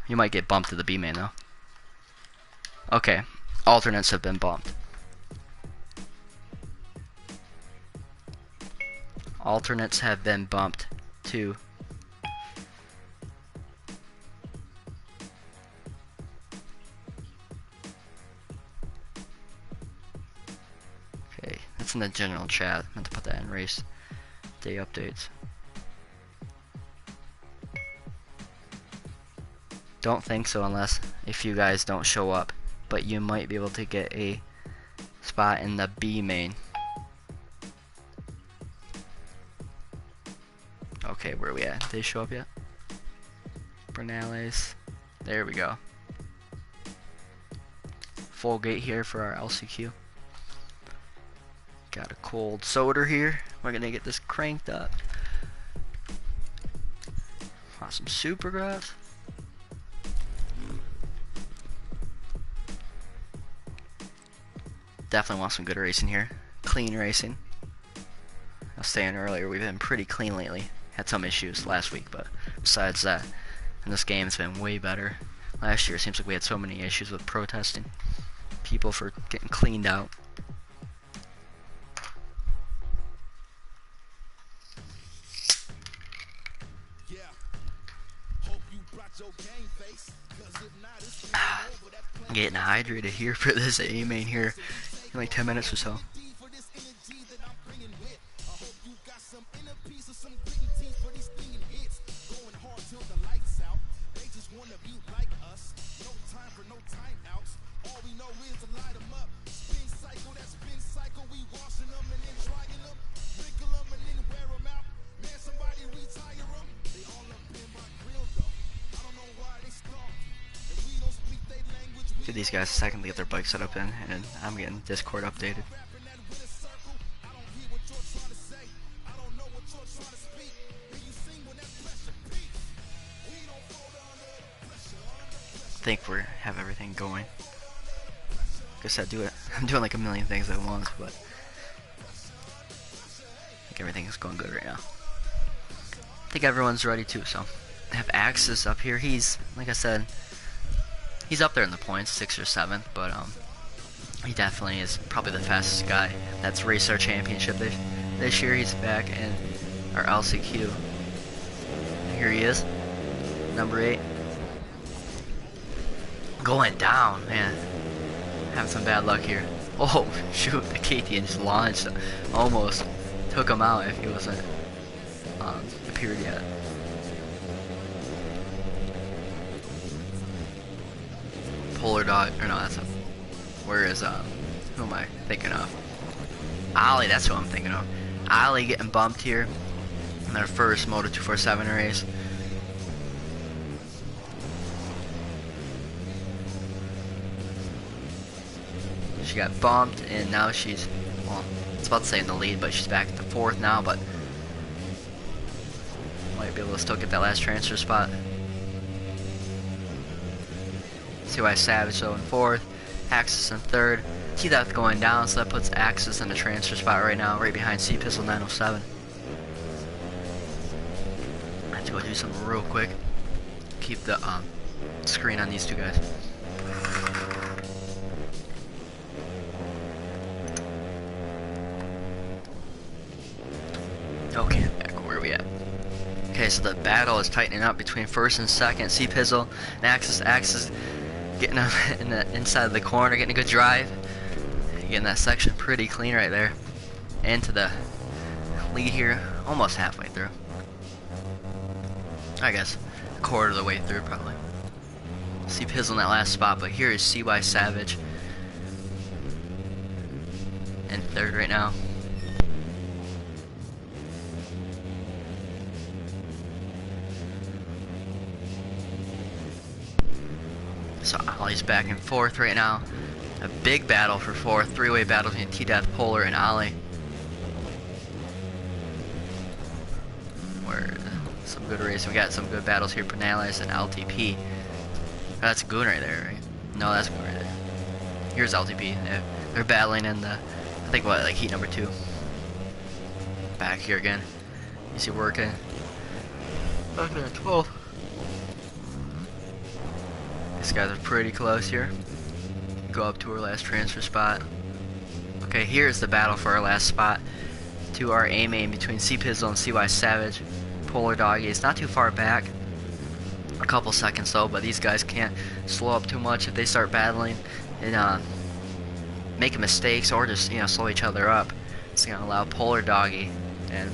You might get bumped to the B main though. Okay, alternates have been bumped. Alternates have been bumped to okay, that's in the general chat. I meant to put that in race day updates. Don't think so unless if you guys don't show up, but you might be able to get a spot in the B main. Okay, where are we at? Did they show up yet? Bernales. There we go. Full gate here for our LCQ. Got a cold soda here. We're gonna get this cranked up. Want some Supercross? Definitely want some good racing here. Clean racing. I was saying earlier, we've been pretty clean lately. Had some issues last week, but besides that, in this game it's been way better. Last year it seems like we had so many issues with protesting. People for getting cleaned out. Getting hydrated here for this A main here in like 10 minutes or so. Give these guys a second to get their bike set up in, and I'm getting Discord updated. I think we have everything going. Guess I'm doing like a million things at once, but I think everything is going good right now. I think everyone's ready too, so I have Axis up here. He's, like I said, he's up there in the points, 6th or 7th, but he definitely is probably the fastest guy that's raced our championship this year. He's back in our LCQ. Here he is, number 8. Going down, man. Having some bad luck here. Oh, shoot, the KTM just launched. Almost took him out if he wasn't appeared yet. Polar Dog, or no, that's a, where is, who am I thinking of? Ollie, that's who I'm thinking of. Ollie getting bumped here in their first Moto247 race. She got bumped, and now she's, well, it's about to say in the lead, but she's back at the 4th now, but might be able to still get that last transfer spot. CY Savage though in 4th, Axis in 3rd. T-Death going down, so that puts Axis in the transfer spot right now, right behind C-Pistol 907. I have to go do something real quick. Keep the screen on these two guys. Okay, back where are we at? Okay, so the battle is tightening up between 1st and 2nd. C-Pizzle and Axis getting up in the inside of the corner, getting a good drive. Getting that section pretty clean right there. Into the lead here, almost halfway through. I guess a quarter of the way through probably. C-Pizzle in that last spot, but here is CY Savage in 3rd right now. So Ollie's back in 4th right now. A big battle for 4th. 3-way battle between T-Death, Polar, and Ollie. Where some good race. We got some good battles here. Penales and LTP. Oh, that's Goon right there, right? No, that's Goon right there. Here's LTP. They're battling in the, I think what, like heat number 2. Back here again. You see working. Back there, 12. These guys are pretty close here. Go up to our last transfer spot. Okay, here's the battle for our last spot. To our A-main between C-Pizzle and CY Savage. Polar Doggy is not too far back. A couple seconds though, but these guys can't slow up too much if they start battling and making mistakes or just, you know, slow each other up. It's gonna allow Polar Doggy and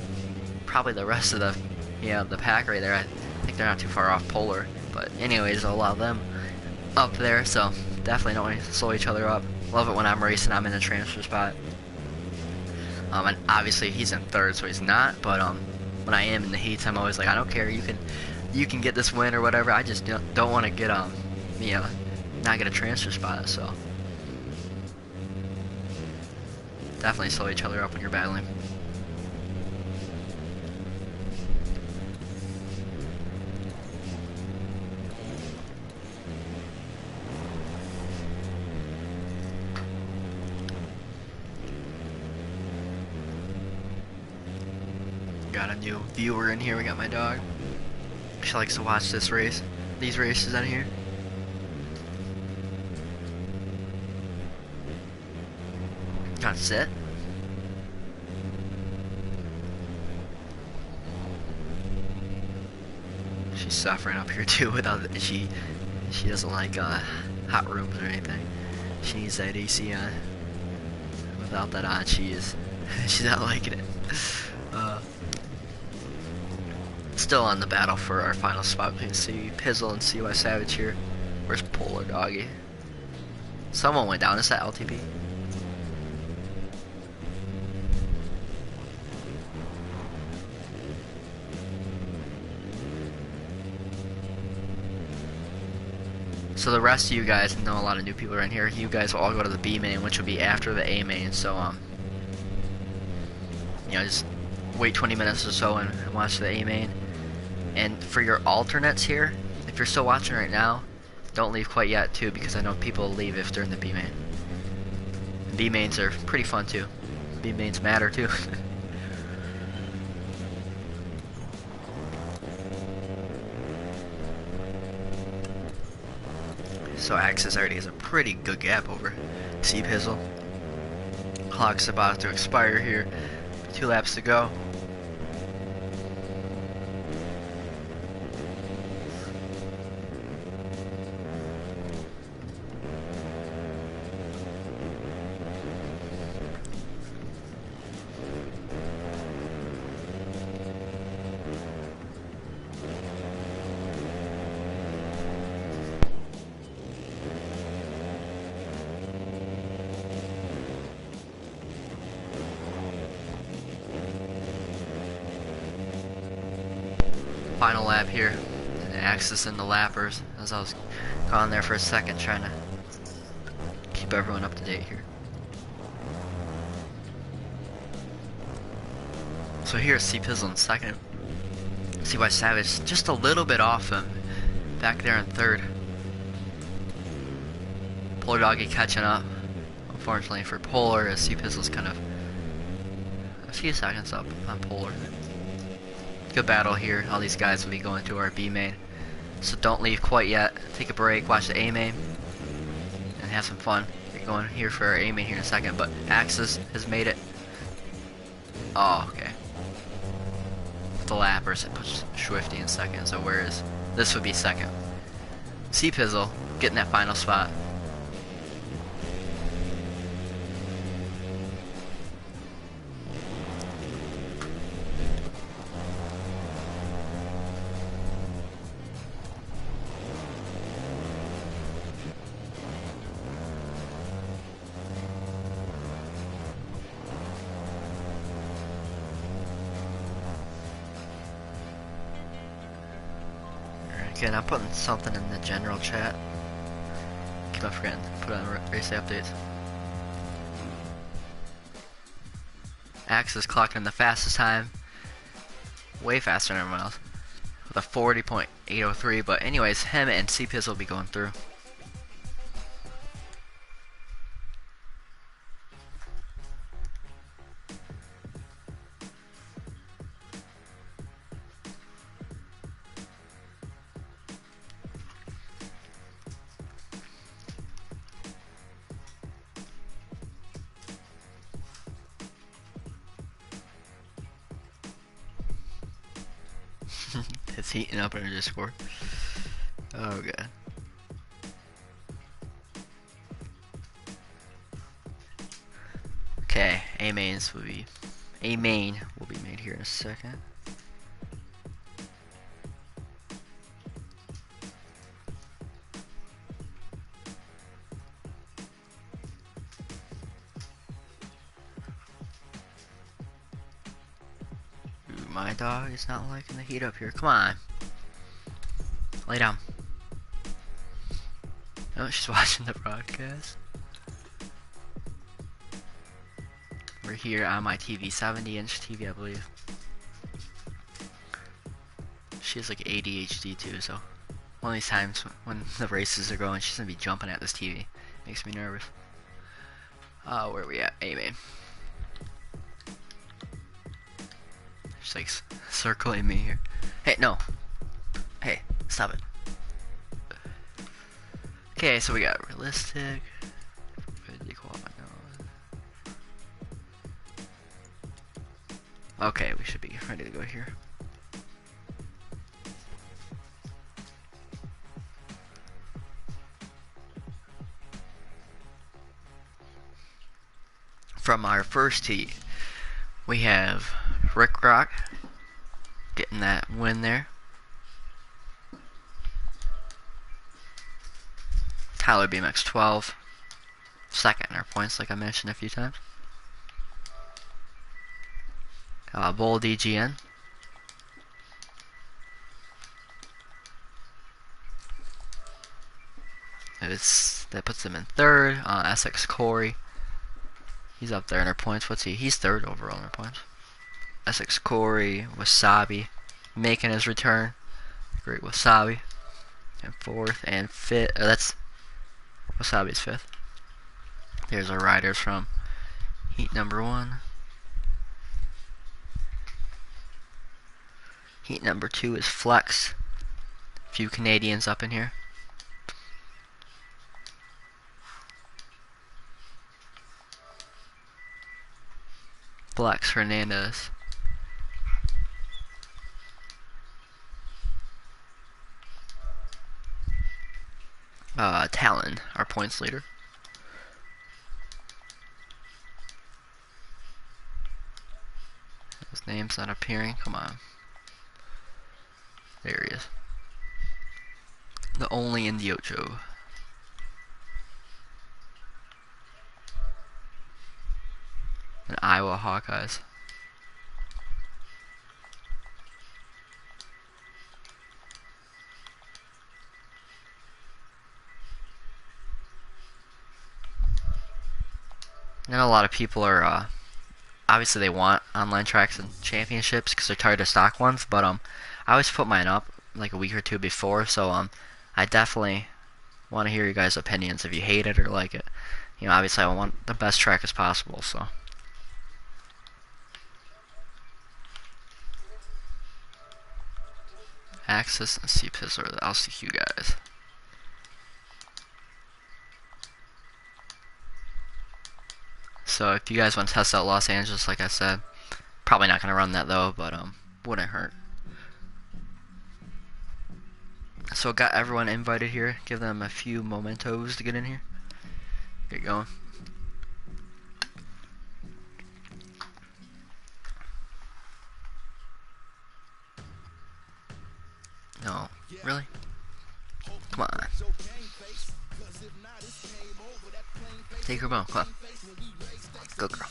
probably the rest of the, you know, the pack right there. I think they're not too far off Polar, but anyways, I'll allow them up there, so definitely don't want to slow each other up. Love it when I'm racing, I'm in the transfer spot. And obviously he's in 3rd, so he's not, but when I am in the heats, I'm always like, I don't care, you can get this win or whatever. I just don't want to get you know, not get a transfer spot. So definitely slow each other up when you're battling. Got a new viewer in here. We got my dog. She likes to watch these races out here. That's it. She's suffering up here too without she doesn't like hot rooms or anything. She needs that AC on. Without that on, she's not liking it. Still on the battle for our final spot between C-Pizzle and CY Savage here. Where's Polar Doggy? Someone went down. Is that LTP? So the rest of you guys, I know a lot of new people are in here. You guys will all go to the B main, which will be after the A main. So you know, just wait 20 minutes or so and watch the A main. And for your alternates here, if you're still watching right now, don't leave quite yet too, because I know people leave if they're in the B main. B mains are pretty fun too. B mains matter too. So Axis already has a pretty good gap over C Pizzle. Clock's about to expire here. 2 laps to go. Final lap here. Axis and the lappers, as I was gone there for a second trying to keep everyone up to date here. So here's C Pizzle in second. CY Savage just a little bit off him back there in third. Polar Doggy catching up. Unfortunately for Polar, as C Pizzle's kind of a few seconds up on Polar. Good battle here. All these guys will be going to our B main. So don't leave quite yet. Take a break, watch the A main, and have some fun. We're going here for our A main here in a second, but Axis has made it. Oh, okay. The lappers had pushed Swifty in second, so whereas this would be second. C Pizzle getting that final spot. Again, I'm putting something in the general chat. Keep on forgetting to put on race updates. Axis clocking in the fastest time. Way faster than everyone else. With a 40.803, but anyways, him and C-Piz will be going through. It's heating up in our Discord. Oh god. Okay, A main will be made here in a second. My dog is not liking the heat up here. Come on. Lay down. Oh, she's watching the broadcast. We're here on my TV, 70-inch TV, I believe. She has like ADHD too, so one of these times when the races are going, she's gonna be jumping at this TV. Makes me nervous. Where are we at? A main. She's like circling me here. Hey, no. Hey, stop it. Okay, so we got realistic. Okay, we should be ready to go here. From our first heat, we have Rick Rock getting that win there. Tyler BMX 12, second in our points, like I mentioned a few times. Bull DGN. That puts him in third. Essex Corey, he's up there in our points. What's he? He's third overall in our points. Essex Corey, Wasabi, making his return. Great Wasabi. And fourth and fifth. That's Wasabi's fifth. There's our riders from heat number 1. Heat number 2 is Flex. A few Canadians up in here. Flex Hernandez. Talon, our points leader. His name's not appearing. Come on. There he is. The only in the Ocho. And Iowa Hawkeyes. I know a lot of people are, obviously they want online tracks and championships because they're tired of stock ones, but I always put mine up like a week or two before, so I definitely want to hear your guys' opinions if you hate it or like it. You know, obviously I want the best track as possible, so. Axis and CPIS are the LCQ guys. So if you guys want to test out Los Angeles, like I said, probably not going to run that though, but wouldn't hurt. So got everyone invited here. Give them a few mementos to get in here. Get going. No, really? Come on. Take her bone, come on. Go girl.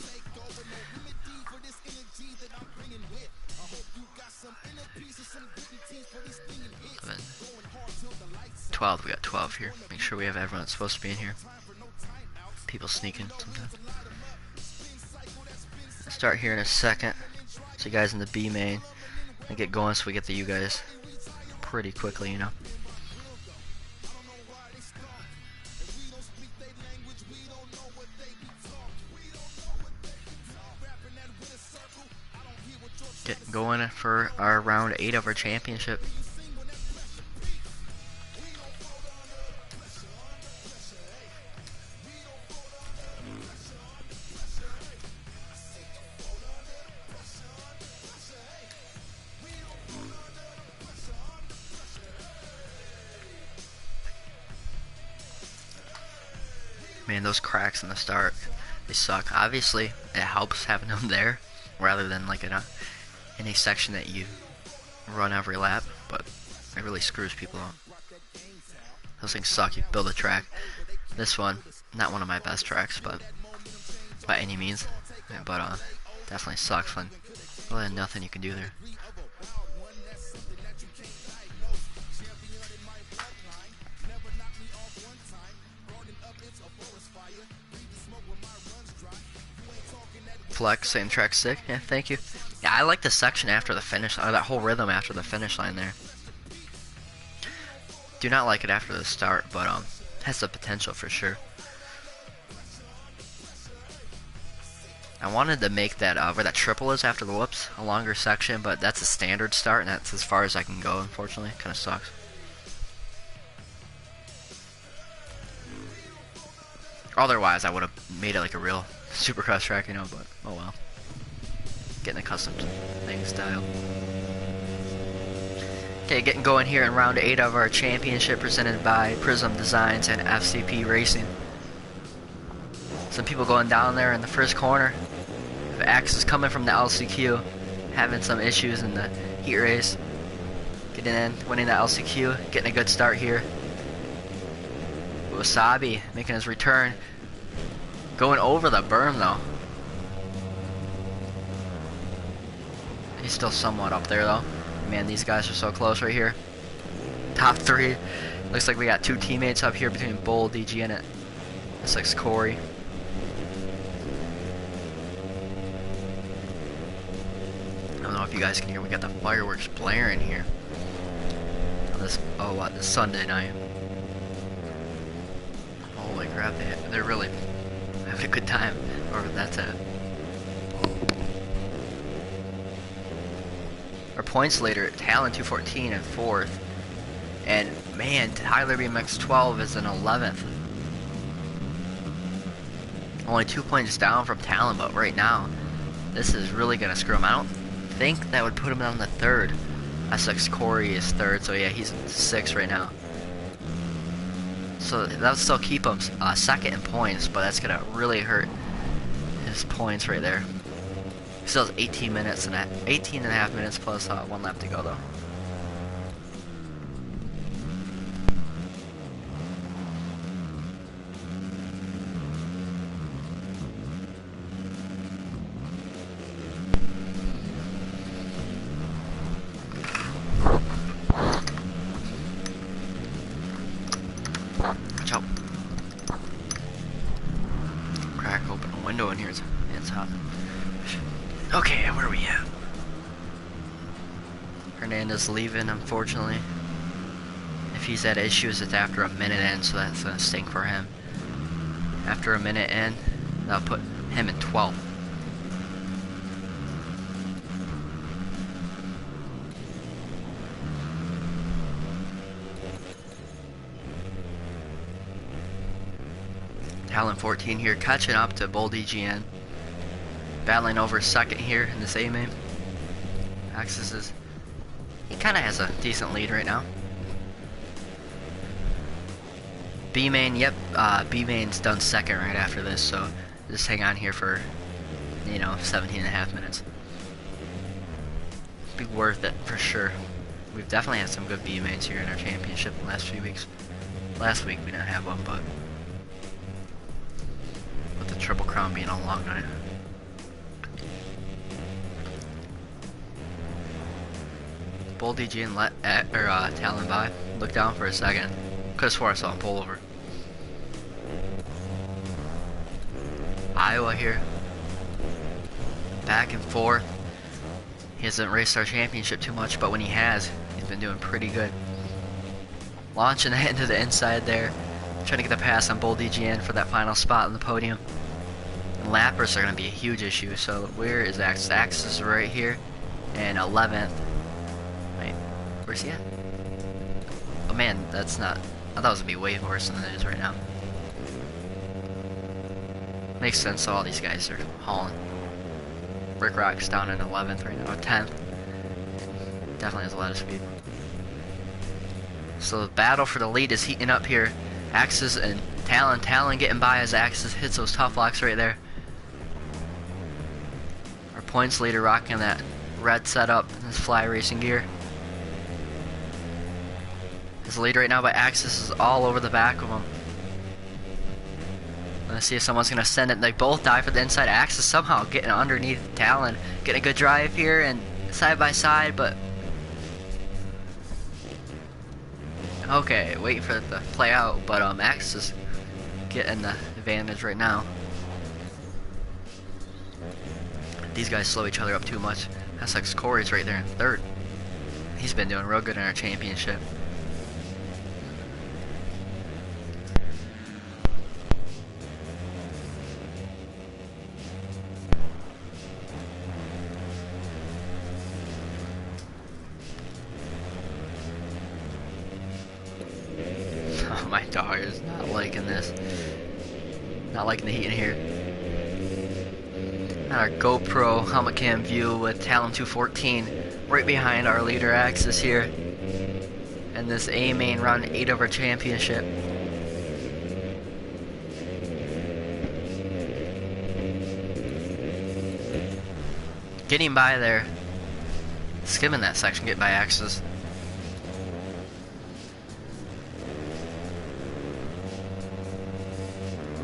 11, 12, we got 12 here. Make sure we have everyone that's supposed to be in here. People sneaking sometimes. Start here in a second. So you guys in the B main. And get going so we get the U guys pretty quickly, you know. Get going for our round 8 of our championship. Man, those cracks in the start, they suck. Obviously, it helps having them there rather than like in a section that you run every lap, but it really screws people up. Those things suck. You build a track. This one, not one of my best tracks, but by any means, but definitely sucks when really nothing you can do there. Flex, same track sick. Yeah, thank you. Yeah, I like the section after the finish, that whole rhythm after the finish line there. Do not like it after the start, but has the potential for sure. I wanted to make that where that triple is after the whoops a longer section, but that's a standard start, and that's as far as I can go. Unfortunately, kind of sucks. Otherwise, I would have made it like a real Supercross track, you know, but oh well. Getting accustomed to things style. Okay, getting going here in round 8 of our championship presented by Prism Designs and FCP Racing. Some people going down there in the first corner. Axe is coming from the LCQ, having some issues in the heat race. Getting in, winning the LCQ, getting a good start here. Wasabi making his return. Going over the berm though. He's still somewhat up there though. Man, these guys are so close right here. Top 3. Looks like we got two teammates up here between Bull, DG, and SX Corey. I don't know if you guys can hear. We got the fireworks blaring here. On this this Sunday night. Holy crap! They're really having a good time over that's it. Our points leader, Talon 214 in 4th. And man, Tyler BMX 12 is in 11th. Only 2 points down from Talon, but right now, this is really going to screw him. I don't think that would put him on the 3rd. SX Corey is 3rd, so yeah, he's 6th right now. So that would still keep him 2nd in points, but that's going to really hurt his points right there. He still has 18 minutes and 18 and a half minutes plus 1 lap to go though. Watch out. Crack open a window in here, it's hot. Okay, where are we at? Hernandez leaving, unfortunately. If he's had issues, it's after a minute in, so that's gonna stink for him. After a minute in, that'll put him in 12th. Talon 14 here, catching up to Bull DGN. Battling over 2nd here in this A-main. Axis is... he kind of has a decent lead right now. B-main, yep, B-main's done 2nd right after this, so just hang on here for, 17 and a half minutes. Be worth it, for sure. We've definitely had some good B-mains here in our championship the last few weeks. Last week we didn't have one, but... with the Triple Crown being a long night. Bull DG and let Talon by. Look down for a second. Could've swore I saw him pull over. Iowa here. Back and forth. He hasn't raced our championship too much, but when he has, he's been doing pretty good. Launching it into the inside there. Trying to get the pass on Bull DGN for that final spot on the podium. And lappers are going to be a huge issue, so where is Axis? Axis is right here. And 11th. Where's he at? Oh man, that's not... I thought it was going to be way worse than it is right now. Makes sense, so all these guys are hauling. Rick Rock's down in 11th right now, or 10th. Definitely has a lot of speed. So the battle for the lead is heating up here. Axis and Talon. Talon getting by as Axis hits those tough locks right there. Our points leader rocking that red setup in his fly racing gear. His lead right now by Axis is all over the back of him. Let's see if someone's going to send it. They both die for the inside. Axis somehow getting underneath Talon. Getting a good drive here and side by side, but... okay, waiting for it to play out, but Axis is getting the advantage right now. These guys slow each other up too much. That's like Corey's right there in 3rd. He's been doing real good in our championship. My dog is not liking this. Not liking the heat in here. And our GoPro helmet cam view with Talon 214 right behind our leader Axis here. And this A-main round 8 of our championship. Getting by there. Skimming that section, get by Axis.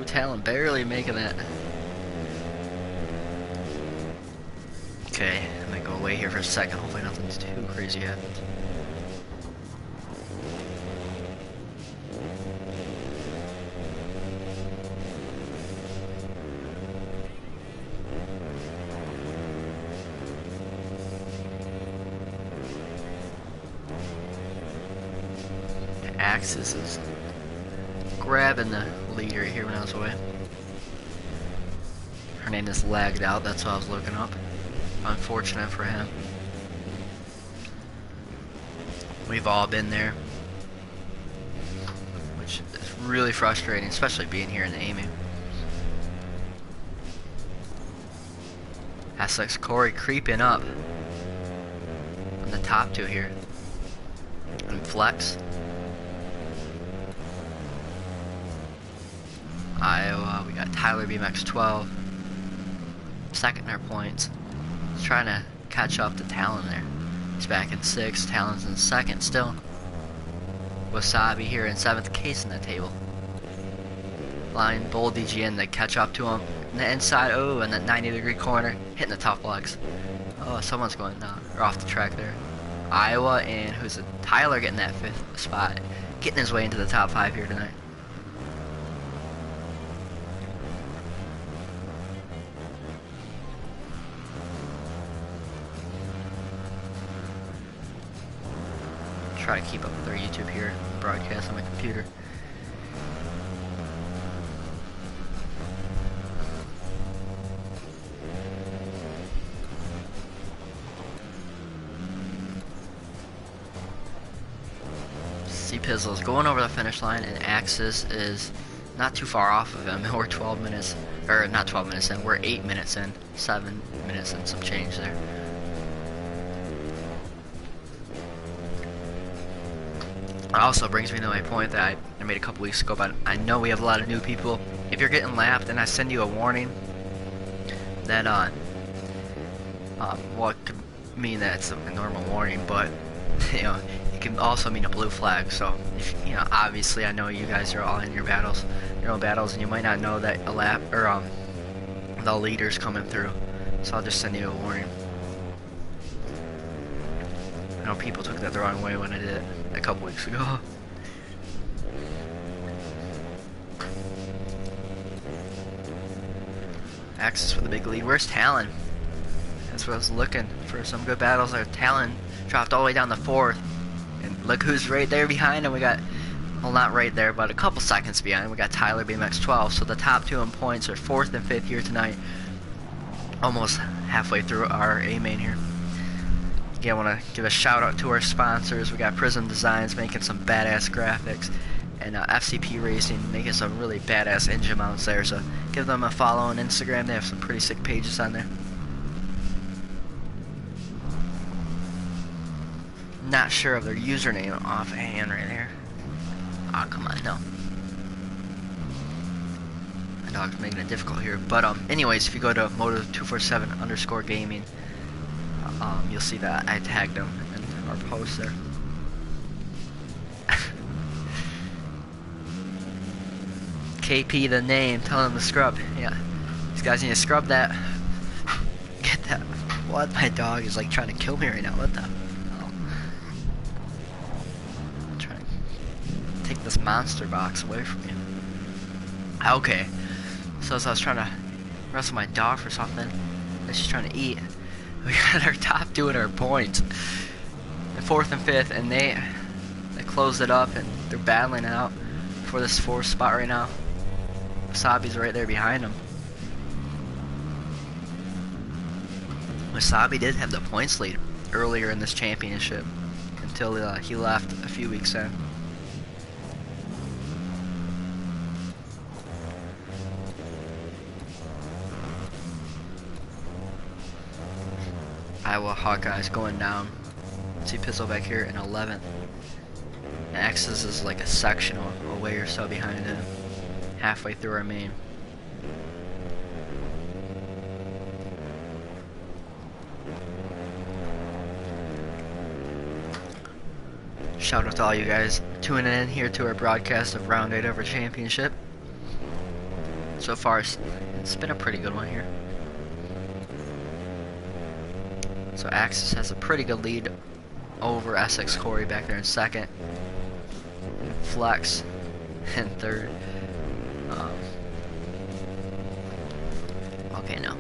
Talon barely making that. Okay, I'm gonna go away here for a second. Hopefully nothing's too crazy happens. Axis is grabbing the lead right here when I was away. Her name is lagged out, that's what I was looking up. Unfortunate for him. We've all been there. Which is really frustrating, especially being here in the Amy. Essex Corey creeping up on the top two here. And Flex. Iowa, we got Tyler BMX 12. Second in our points. He's trying to catch up to Talon there. He's back in 6th, Talon's in 2nd still. Wasabi here in 7th, case in the table. Line Bull DGN to catch up to him. In the inside, oh, in that 90-degree corner, hitting the tough legs. Oh, someone's going down, or off the track there. Iowa and who's it? Tyler getting that 5th spot. Getting his way into the top 5 here tonight. Try to keep up with our YouTube here, broadcast on my computer. Pizzle's going over the finish line, and Axis is not too far off of him. We're 12 minutes, or not 12 minutes in, we're 8 minutes in, 7 minutes and some change there. It also brings me to my point that I made a couple weeks ago, but I know we have a lot of new people. If you're getting lapped and I send you a warning, that well, it could mean that it's a normal warning, but you know, it can also mean a blue flag. So, if, you know, obviously, I know you guys are all in your battles, your own battles, and you might not know that a lap or the leader's coming through. So I'll just send you a warning. I know people took that the wrong way when I did it a couple weeks ago. Axis with a big lead. Where's Talon? That's what I was looking for, some good battles. Our Talon dropped all the way down to 4th. And look who's right there behind him. We got, well, not right there, but a couple seconds behind. We got Tyler BMX 12. So the top 2 in points are 4th and 5th here tonight. Almost halfway through our A main here. Again, I want to give a shout out to our sponsors. We got Prism Designs making some badass graphics, and FCP Racing making some really badass engine mounts there. So give them a follow on Instagram. They have some pretty sick pages on there. Not sure of their username offhand right there. Oh, come on, no. My dog's making it difficult here. But anyways, if you go to Moto247_gaming, you'll see that I tagged them in our post there. KP the name, tell them to scrub. Yeah, these guys need to scrub that. Get that. What? My dog is like trying to kill me right now. What the? This monster box away from you. Okay, so as I was trying to wrestle my dog for something that she's trying to eat, we got our top 2 in our points, the 4th and 5th, and they closed it up and they're battling it out for this 4th spot right now. Wasabi's right there behind him. Wasabi did have the points lead earlier in this championship until he left a few weeks in. Iowa Hawkeyes going down. See Pistol back here in 11th. And Axis is like a section away or so behind him. Halfway through our main. Shout out to all you guys tuning in here to our broadcast of Round 8 of our championship. So far, it's been a pretty good one here. So Axis has a pretty good lead over Essex Corey back there in 2nd. Flex in 3rd. Okay, no.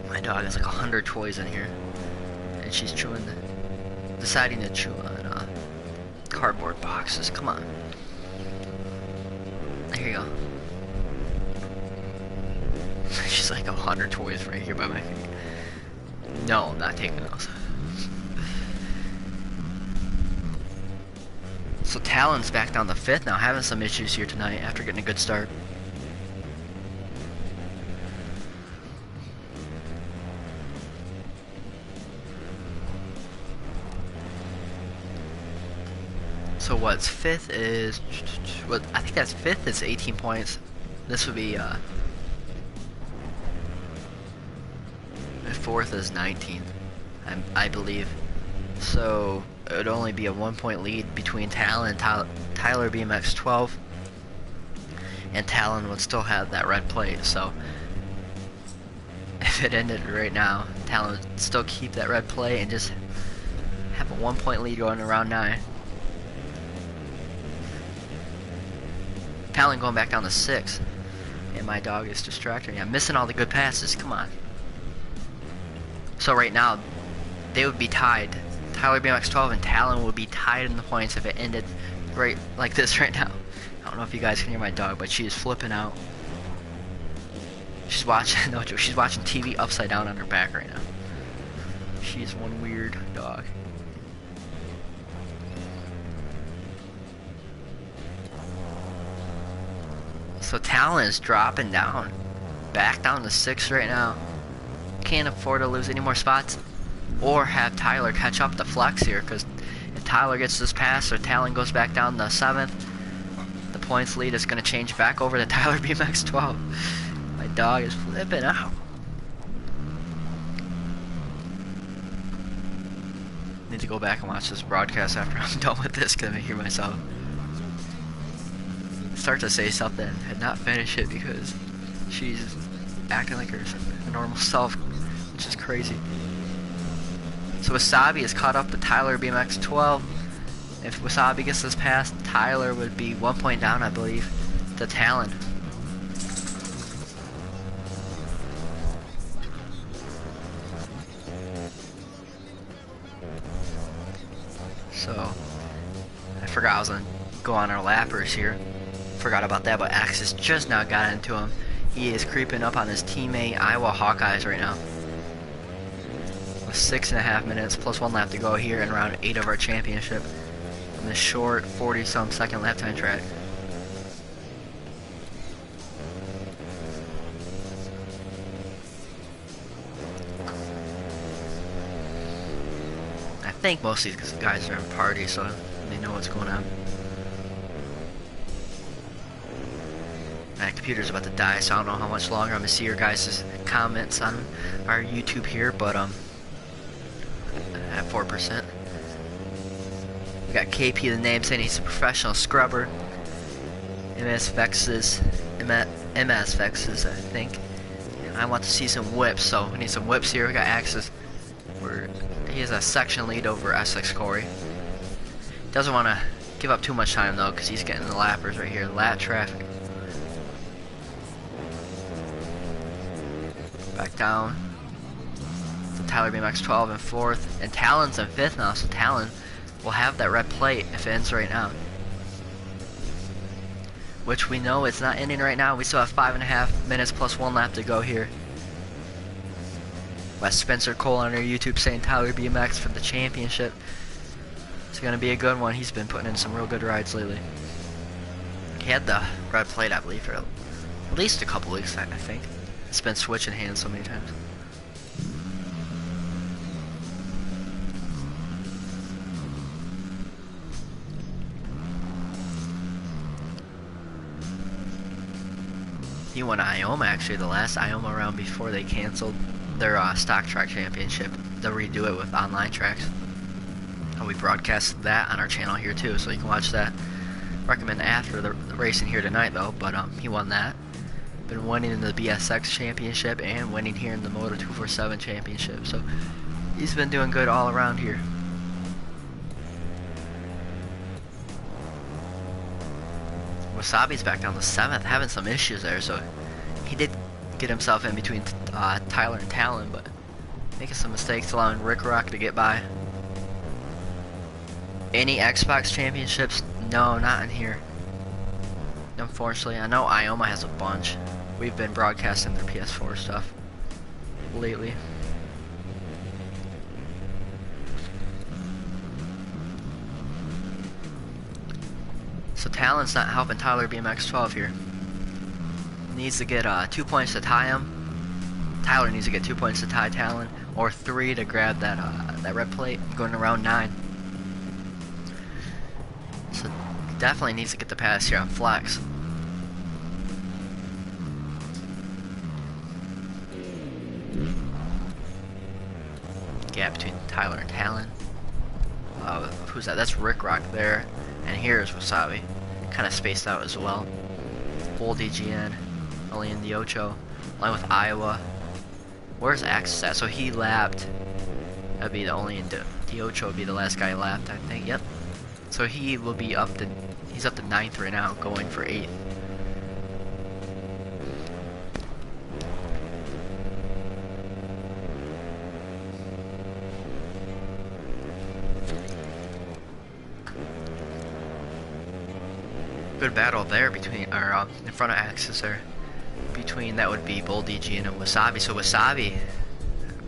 My dog has like 100 toys in here. And she's deciding to chew on cardboard boxes. Come on. Here you go. She's like 100 toys right here by my feet. No, I'm not taking those. So Talon's back down to 5th now, having some issues here tonight after getting a good start. So what's 5th is, what I think that's 5th is 18 points. This would be 4th is 19, I believe. So it would only be a 1-point lead between Talon and Tyler BMX 12, and Talon would still have that red plate. So if it ended right now, Talon would still keep that red plate and just have a 1-point lead going to round 9. Talon going back down to 6, and my dog is distracting me. I'm missing all the good passes. Come on. So right now, they would be tied. Tyler BMX 12 and Talon would be tied in the points if it ended right like this right now. I don't know if you guys can hear my dog, but she is flipping out. She's watching, no joke, she's watching TV upside down on her back right now. She's one weird dog. So Talon is dropping down, back down to 6 right now. Can't afford to lose any more spots or have Tyler catch up to flex here, because if Tyler gets this pass or Talon goes back down to 7th, the points lead is going to change back over to Tyler BMX 12. My dog is flipping out. Need to go back and watch this broadcast after I'm done with this, because I hear myself start to say something and not finish it because she's acting like her normal self, which is crazy. So Wasabi is caught up to Tyler BMX 12. If Wasabi gets this pass, Tyler would be 1 point down, I believe, to Talon. So I forgot I was gonna go on our lappers here. Forgot about that, but Axis just now got into him. He is creeping up on his teammate Iowa Hawkeyes right now. With 6.5 minutes plus 1 lap to go here in round 8 of our championship on this short 40-some second lap time track. I think most of these guys are in party, so they know what's going on. My computer's about to die, so I don't know how much longer I'm gonna see your guys' comments on our YouTube here, but at 4%. We got KP the name saying he's a professional scrubber. MS Vexes, I think. And I want to see some whips, so we need some whips here. We got Axis. He has a section lead over Essex Corey. Doesn't want to give up too much time though, because he's getting the lappers right here. Lap traffic. Back down. So Tyler BMX 12 in 4th, and Talon's in 5th now. So Talon will have that red plate if it ends right now. Which we know it's not ending right now. We still have 5.5 minutes plus 1 lap to go here. West Spencer Cole on our YouTube saying Tyler BMX for the championship. It's gonna be a good one. He's been putting in some real good rides lately. He had the red plate, I believe, for at least a couple weeks, I think. It's been switching hands so many times. He won Ioma, actually, the last Ioma round before they canceled their stock track championship. They'll redo it with online tracks. We broadcast that on our channel here too, so you can watch that. Recommend after the racing here tonight though, but he won that. Been winning in the BSX championship and winning here in the Moto247 championship, so he's been doing good all around here. Wasabi's back down to 7th, having some issues there, so he did get himself in between Tyler and Talon, but making some mistakes, allowing Rick Rock to get by. Any Xbox championships? No, not in here. unfortunately. I know Ioma has a bunch. We've been broadcasting their PS4 stuff lately. So Talon's not helping Tyler BMX 12 here. Needs to get 2 points to tie him. Tyler needs to get 2 points to tie Talon, or 3 to grab that that red plate going to round 9. So definitely needs to get the pass here on Flex. Gap between Tyler and Talon. Who's that? That's Rick Rock there, and here's Wasabi, kind of spaced out as well. Full DGN, only in the Ocho, along with Iowa. Where's Axis at? So he lapped. That'd be the only in the Ocho would be the last guy lapped, I think. Yep. So he will be up to, he's up to 9th right now, going for 8th. Good battle there between, or in front of Axis there. Between that would be Bull DG and Wasabi. So Wasabi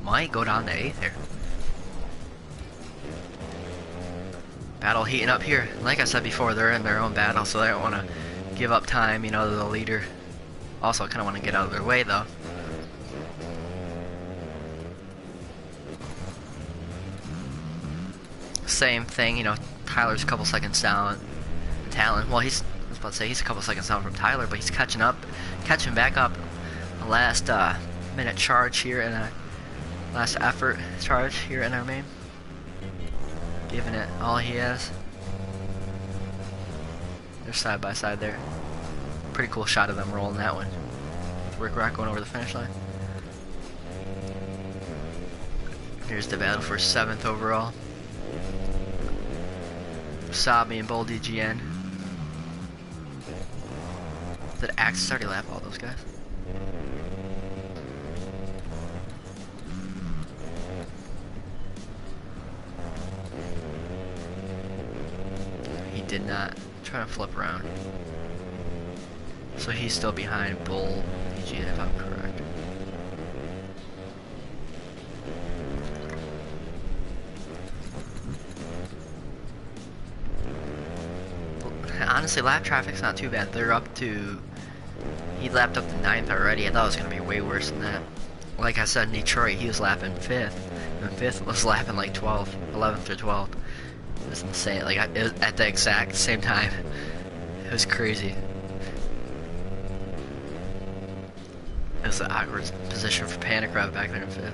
might go down to 8th here. Battle heating up here. Like I said before, they're in their own battle, so they don't want to give up time, you know, to the leader. Also, kind of want to get out of their way, though. Same thing, you know, Tyler's a couple seconds down. Talon, well, I was about to say he's a couple seconds down from Tyler, but he's catching back up. The last minute charge here, and a last effort charge here in our main. Giving it all he has. They're side by side there. Pretty cool shot of them rolling that one. Rick Rock going over the finish line. Here's the battle for 7th overall. Wasabi and Bull DGN. Did Axis already lap all those guys? He did not. Trying to flip around. So he's still behind Bull DGN if I'm correct. Honestly, lap traffic's not too bad. They're up to... He lapped up to 9th already. I thought it was going to be way worse than that. Like I said, in Detroit, he was lapping 5th. And 5th was lapping like 12th, 11th or 12th. It was insane. Like, it was at the exact same time. It was crazy. It was an awkward position for Panic Rev back there in 5th.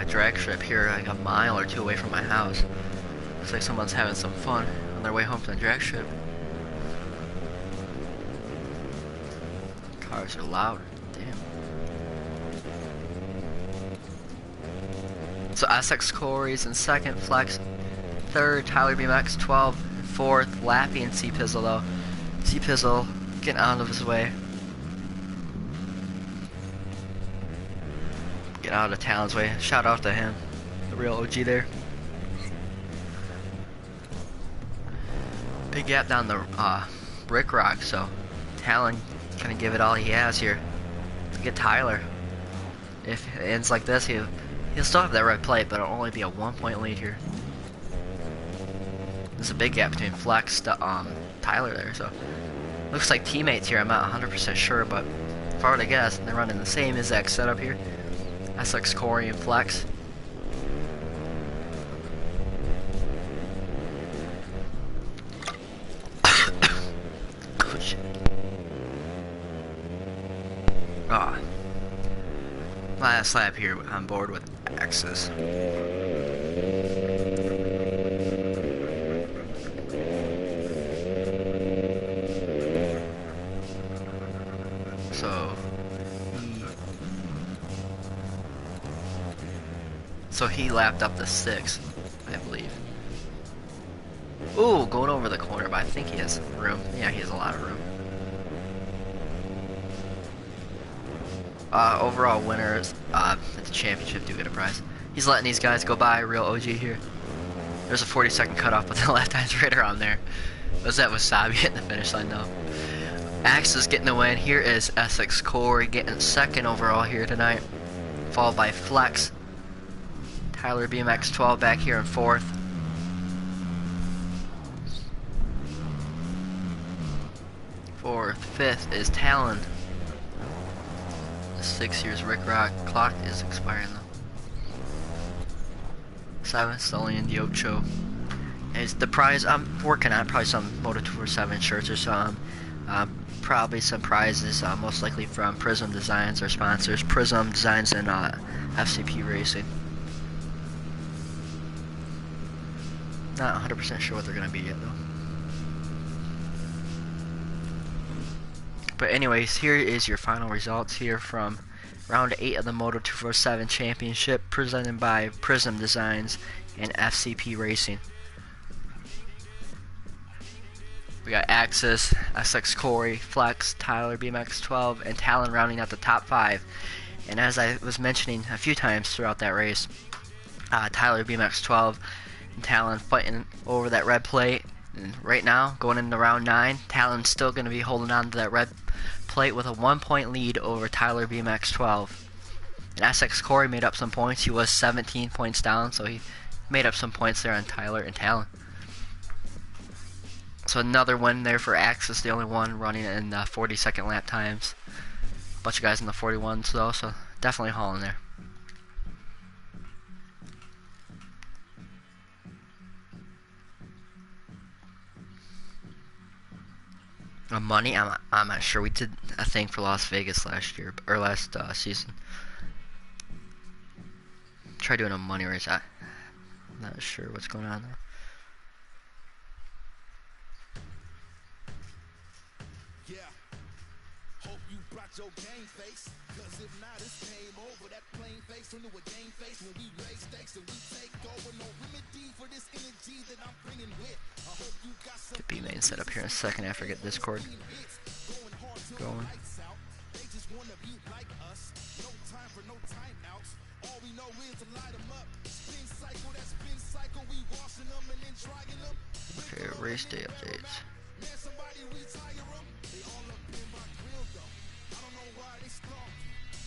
Drag strip here like a mile or 2 away from my house. Looks like someone's having some fun on their way home from the drag strip. Cars are loud. Damn. So SX Corey's in 2nd, Flex 3rd, Tyler BMX 12th, 4th, Lappy and C Pizzle though. C Pizzle getting out of his way. Get out of Talon's way. Shout out to him. The real OG there. Big gap down the Brick Rock, so Talon gonna give it all he has here to get Tyler. If it ends like this, he'll still have that red plate, but it'll only be a 1-point lead here. There's a big gap between Flex to Tyler there, so looks like teammates here. I'm not 100% sure, but if I were to guess, they're running the same exact setup here. SX Corey and Flex. Oh, shit. Ah. Last lap here on board with Axis. So he lapped up to 6th, I believe. Ooh, going over the corner, but I think he has room. Yeah, he has a lot of room. Overall winners at the championship do get a prize. He's letting these guys go by, real OG here. There's a 40-second cutoff, but the lap time's right around there. Was that Wasabi hitting the finish line though? Axe is getting the win. Here is Essex Corey getting second overall here tonight, followed by Flex. Tyler BMX 12 back here in fourth. Fifth is Talon. 6 years Rick Rock. Clock is expiring though. Seventh, Sullivan the Ocho. Is the prize I'm working on probably some Moto247 shirts or some. Probably some prizes, most likely from Prism Designs, our sponsors. Prism Designs and FCP Racing. Not 100% sure what they're going to be yet though. But anyways, here is your final results here from round 8 of the Moto247 Championship, presented by Prism Designs and FCP Racing. We got Axis, SX Corey, Flex, Tyler BMX 12, and Talon rounding out the top 5. And as I was mentioning a few times throughout that race, Tyler BMX 12 and Talon fighting over that red plate. And right now, going into round 9, Talon's still going to be holding on to that red plate with a 1-point lead over Tyler BMX 12. And SX Corey made up some points. He was 17 points down, so he made up some points there on Tyler and Talon. So another win there for Axis, the only one running in 40-second lap times. A bunch of guys in the 41s though, so definitely hauling there. Money, I'm not sure. We did a thing for Las Vegas last year, or last season. Try doing a money race. I'm not sure what's going on there. Yeah. Hope you brought your game face, cause if not, it's game over. That plain face into a game face when we raise stakes and we take over. No remedy for this energy that I'm bringing with. I hope you got some. Get B-main set up here in a second after I get Discord going. They just wanna be like us. No time for no timeouts. All we know is to light them up. Spin cycle, that spin cycle. We washing them and then drying them. Okay, race day updates. Man, somebody retire them. They all up in my grill though. I don't know why they stalk.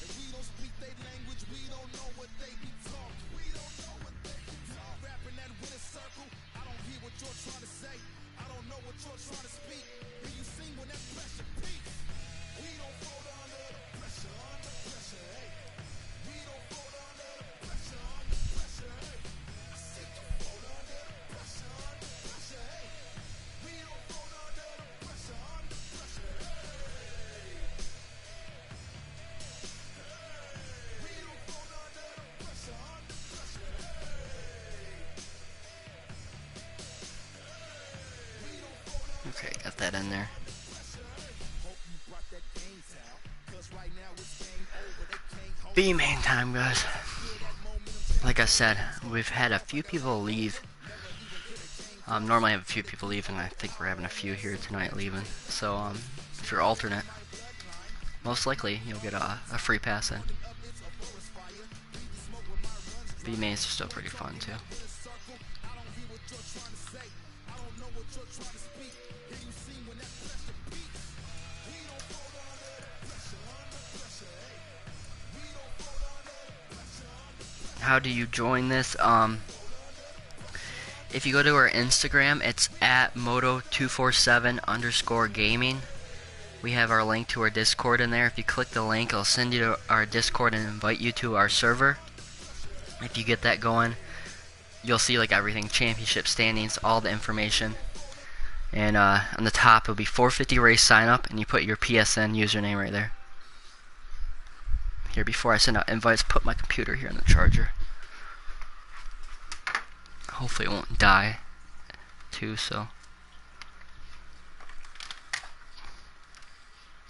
And we don't speak their language. We don't know what they be talking. We don't know what they be talking. Rapping that winner circle. I don't hear what you're trying to say. I don't know what you're trying to speak. When you sing when that pressure peaks. We don't fold under the pressure, hey. We don't fold under the pressure, hey. I said don't fold under the pressure, hey. We don't fold under the pressure, hey. We don't fold under the pressure, hey. Okay, got that in there. B-main time, guys. Like I said, we've had a few people leave. Normally I have a few people leaving. I think we're having a few here tonight leaving. So if you're alternate, most likely you'll get a free pass in. B-main is still pretty fun too. How do you join this? If you go to our Instagram, it's at Moto247_gaming. We have our link to our Discord in there. If you click the link, it'll send you to our Discord and invite you to our server. If you get that going, you'll see like everything, championship standings, all the information. And on the top, it'll be 450 race sign up, and you put your PSN username right there. Here, before I send out invites, put my computer here on the charger. Hopefully it won't die too, so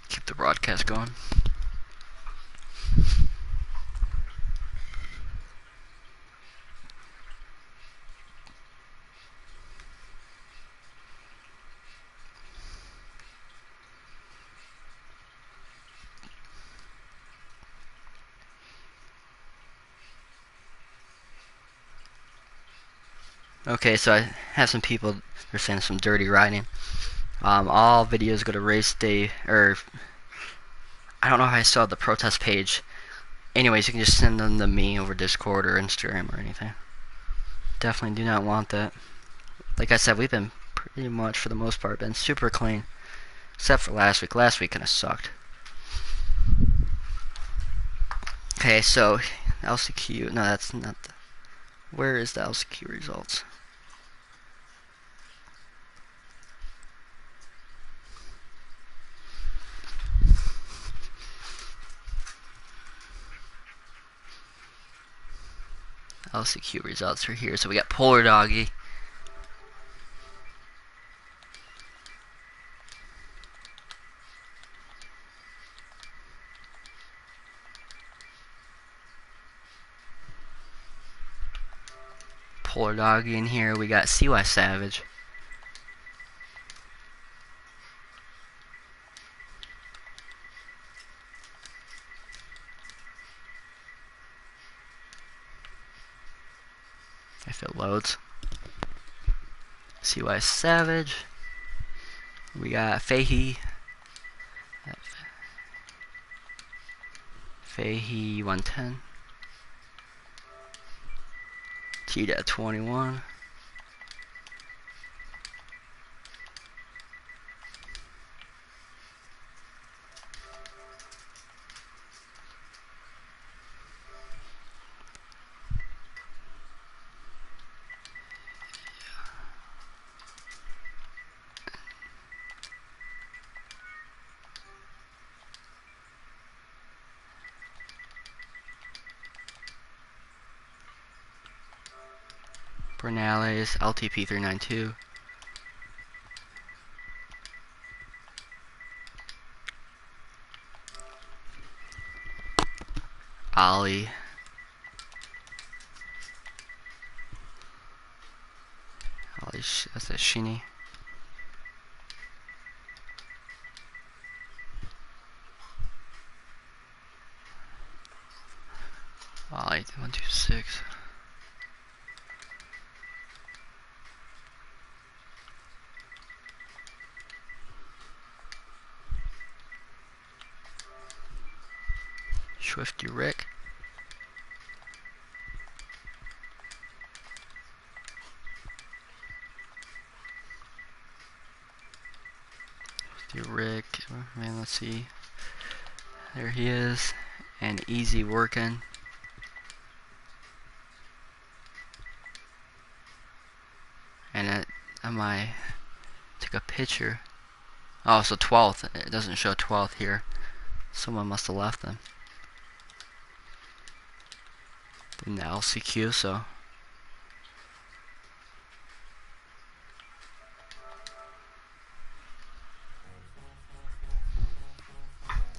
keep the broadcast going. Okay, so I have some people, they're saying some dirty riding. All videos go to race day, or I don't know how I saw the protest page. Anyways, you can just send them to me over Discord or Instagram or anything. Definitely do not want that. Like I said, we've been pretty much, for the most part, been super clean. Except for last week. Last week kind of sucked. Okay, so LCQ. No, that's not the. Where is the LCQ results? LCQ results are here. So we got Polar Doggy. Polar Doggy in here. We got CY Savage. If it loads. CY Savage. We got Fahey. Fahey 110. T-Dat 21. Bernales, LTP 392. Ollie. Ollie, that's a Shinny. Ollie 126. Swifty Rick. Swifty Rick. Man, let's see. There he is. And easy working. And I took a picture. Oh, so 12th. It doesn't show 12th here. Someone must have left them in the LCQ, so.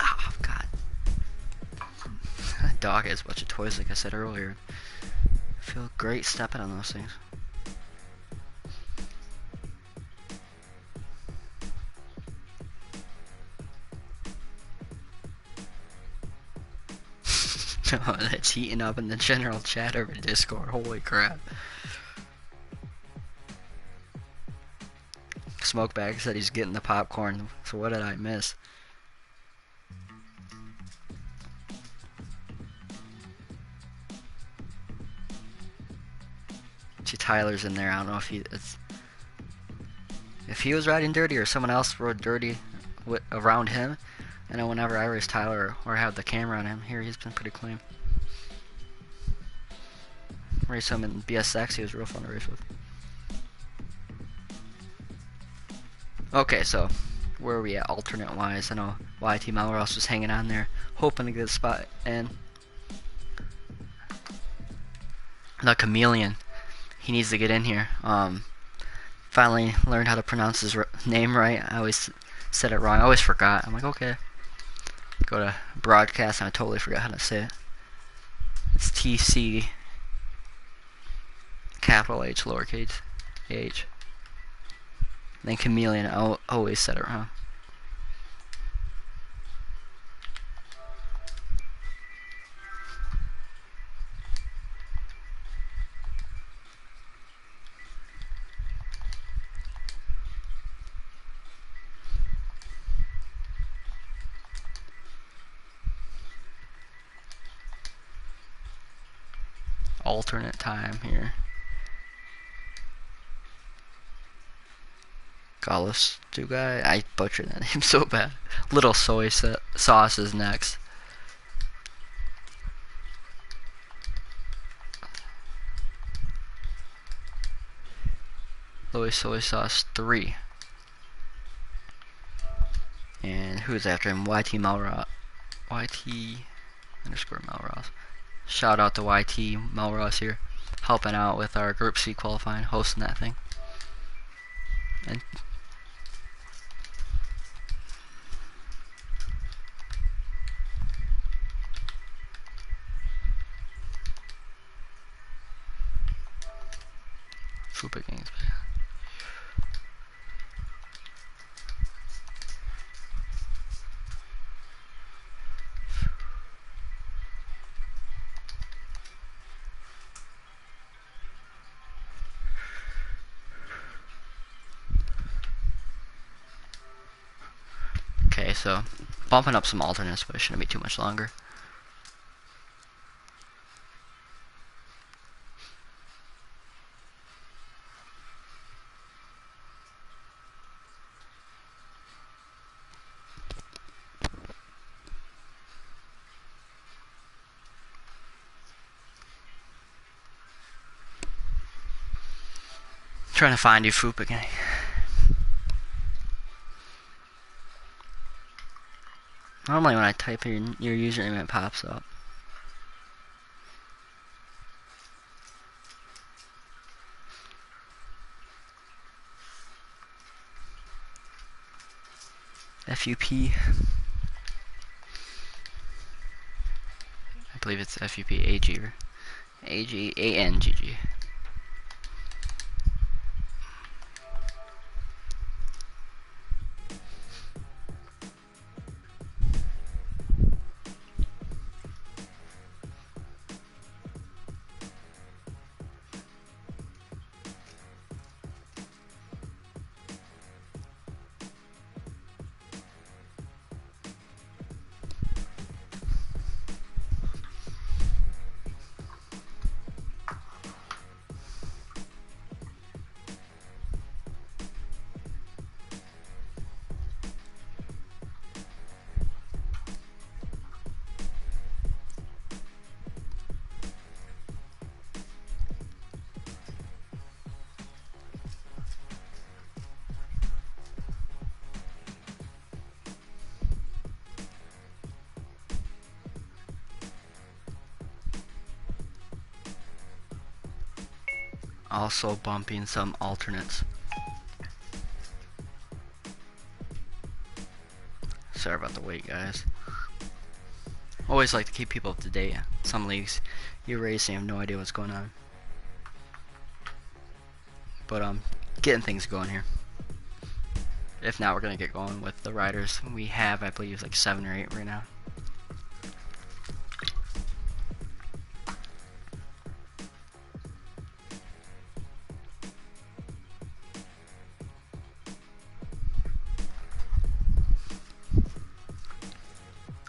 Oh, God. That dog has a bunch of toys, like I said earlier. I feel great stepping on those things. Oh, that's heating up in the general chat over Discord. Holy crap. Smokebag said he's getting the popcorn, so what did I miss? See, Tyler's in there. I don't know if if he was riding dirty or someone else rode dirty around him. I know whenever I race Tyler or have the camera on him, here he's been pretty clean. Race him in BSX, he was real fun to race with. Okay, so where are we at alternate wise? I know YT Melrose was hanging on there, hoping to get a spot in. The Chameleon, he needs to get in here. Finally learned how to pronounce his name right. I always said it wrong. I always forgot. I'm like, okay. Go to broadcast and I totally forgot how to say it. It's TC, capital H, lowercase h. Then Chameleon, I always said it wrong. alternate time here. Gallus two guy. I butchered that name so bad. Little soy sauce is next. Little soy sauce 3. And who's after him? YT Melross. YT underscore Melross. Shout out to YT Melross here, helping out with our Group C qualifying, hosting that thing. And Fupa Games. Okay, so bumping up some alternates, but it shouldn't be too much longer. Trying to find you, Fupa Gang. Normally when I type in your username, it pops up. FUP. I believe it's FUP AG or AGANGG. Also bumping some alternates. Sorry about the wait, guys. Always like to keep people up to date. Some leagues, you're racing, have no idea what's going on. But getting things going here. If not, we're gonna get going with the riders. We have, I believe, like 7 or 8 right now.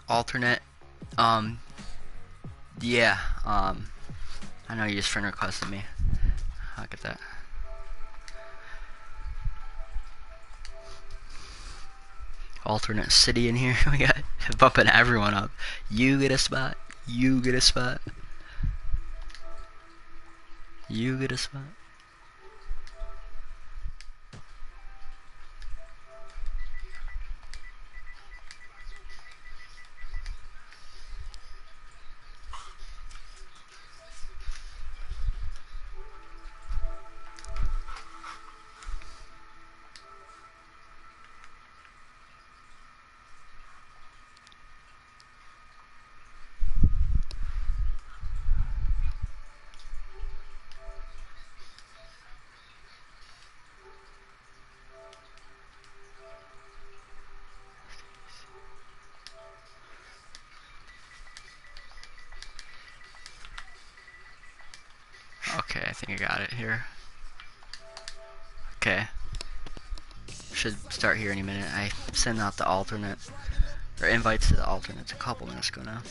Alternate, yeah, I know you just friend requested me. I'll get that. Alternate city in here. We got bumping everyone up. You get a spot. You get a spot. You get a spot. Okay, I think I got it here. Okay. Should start here any minute. I sent out the alternate, or invites to the alternates a couple minutes ago now.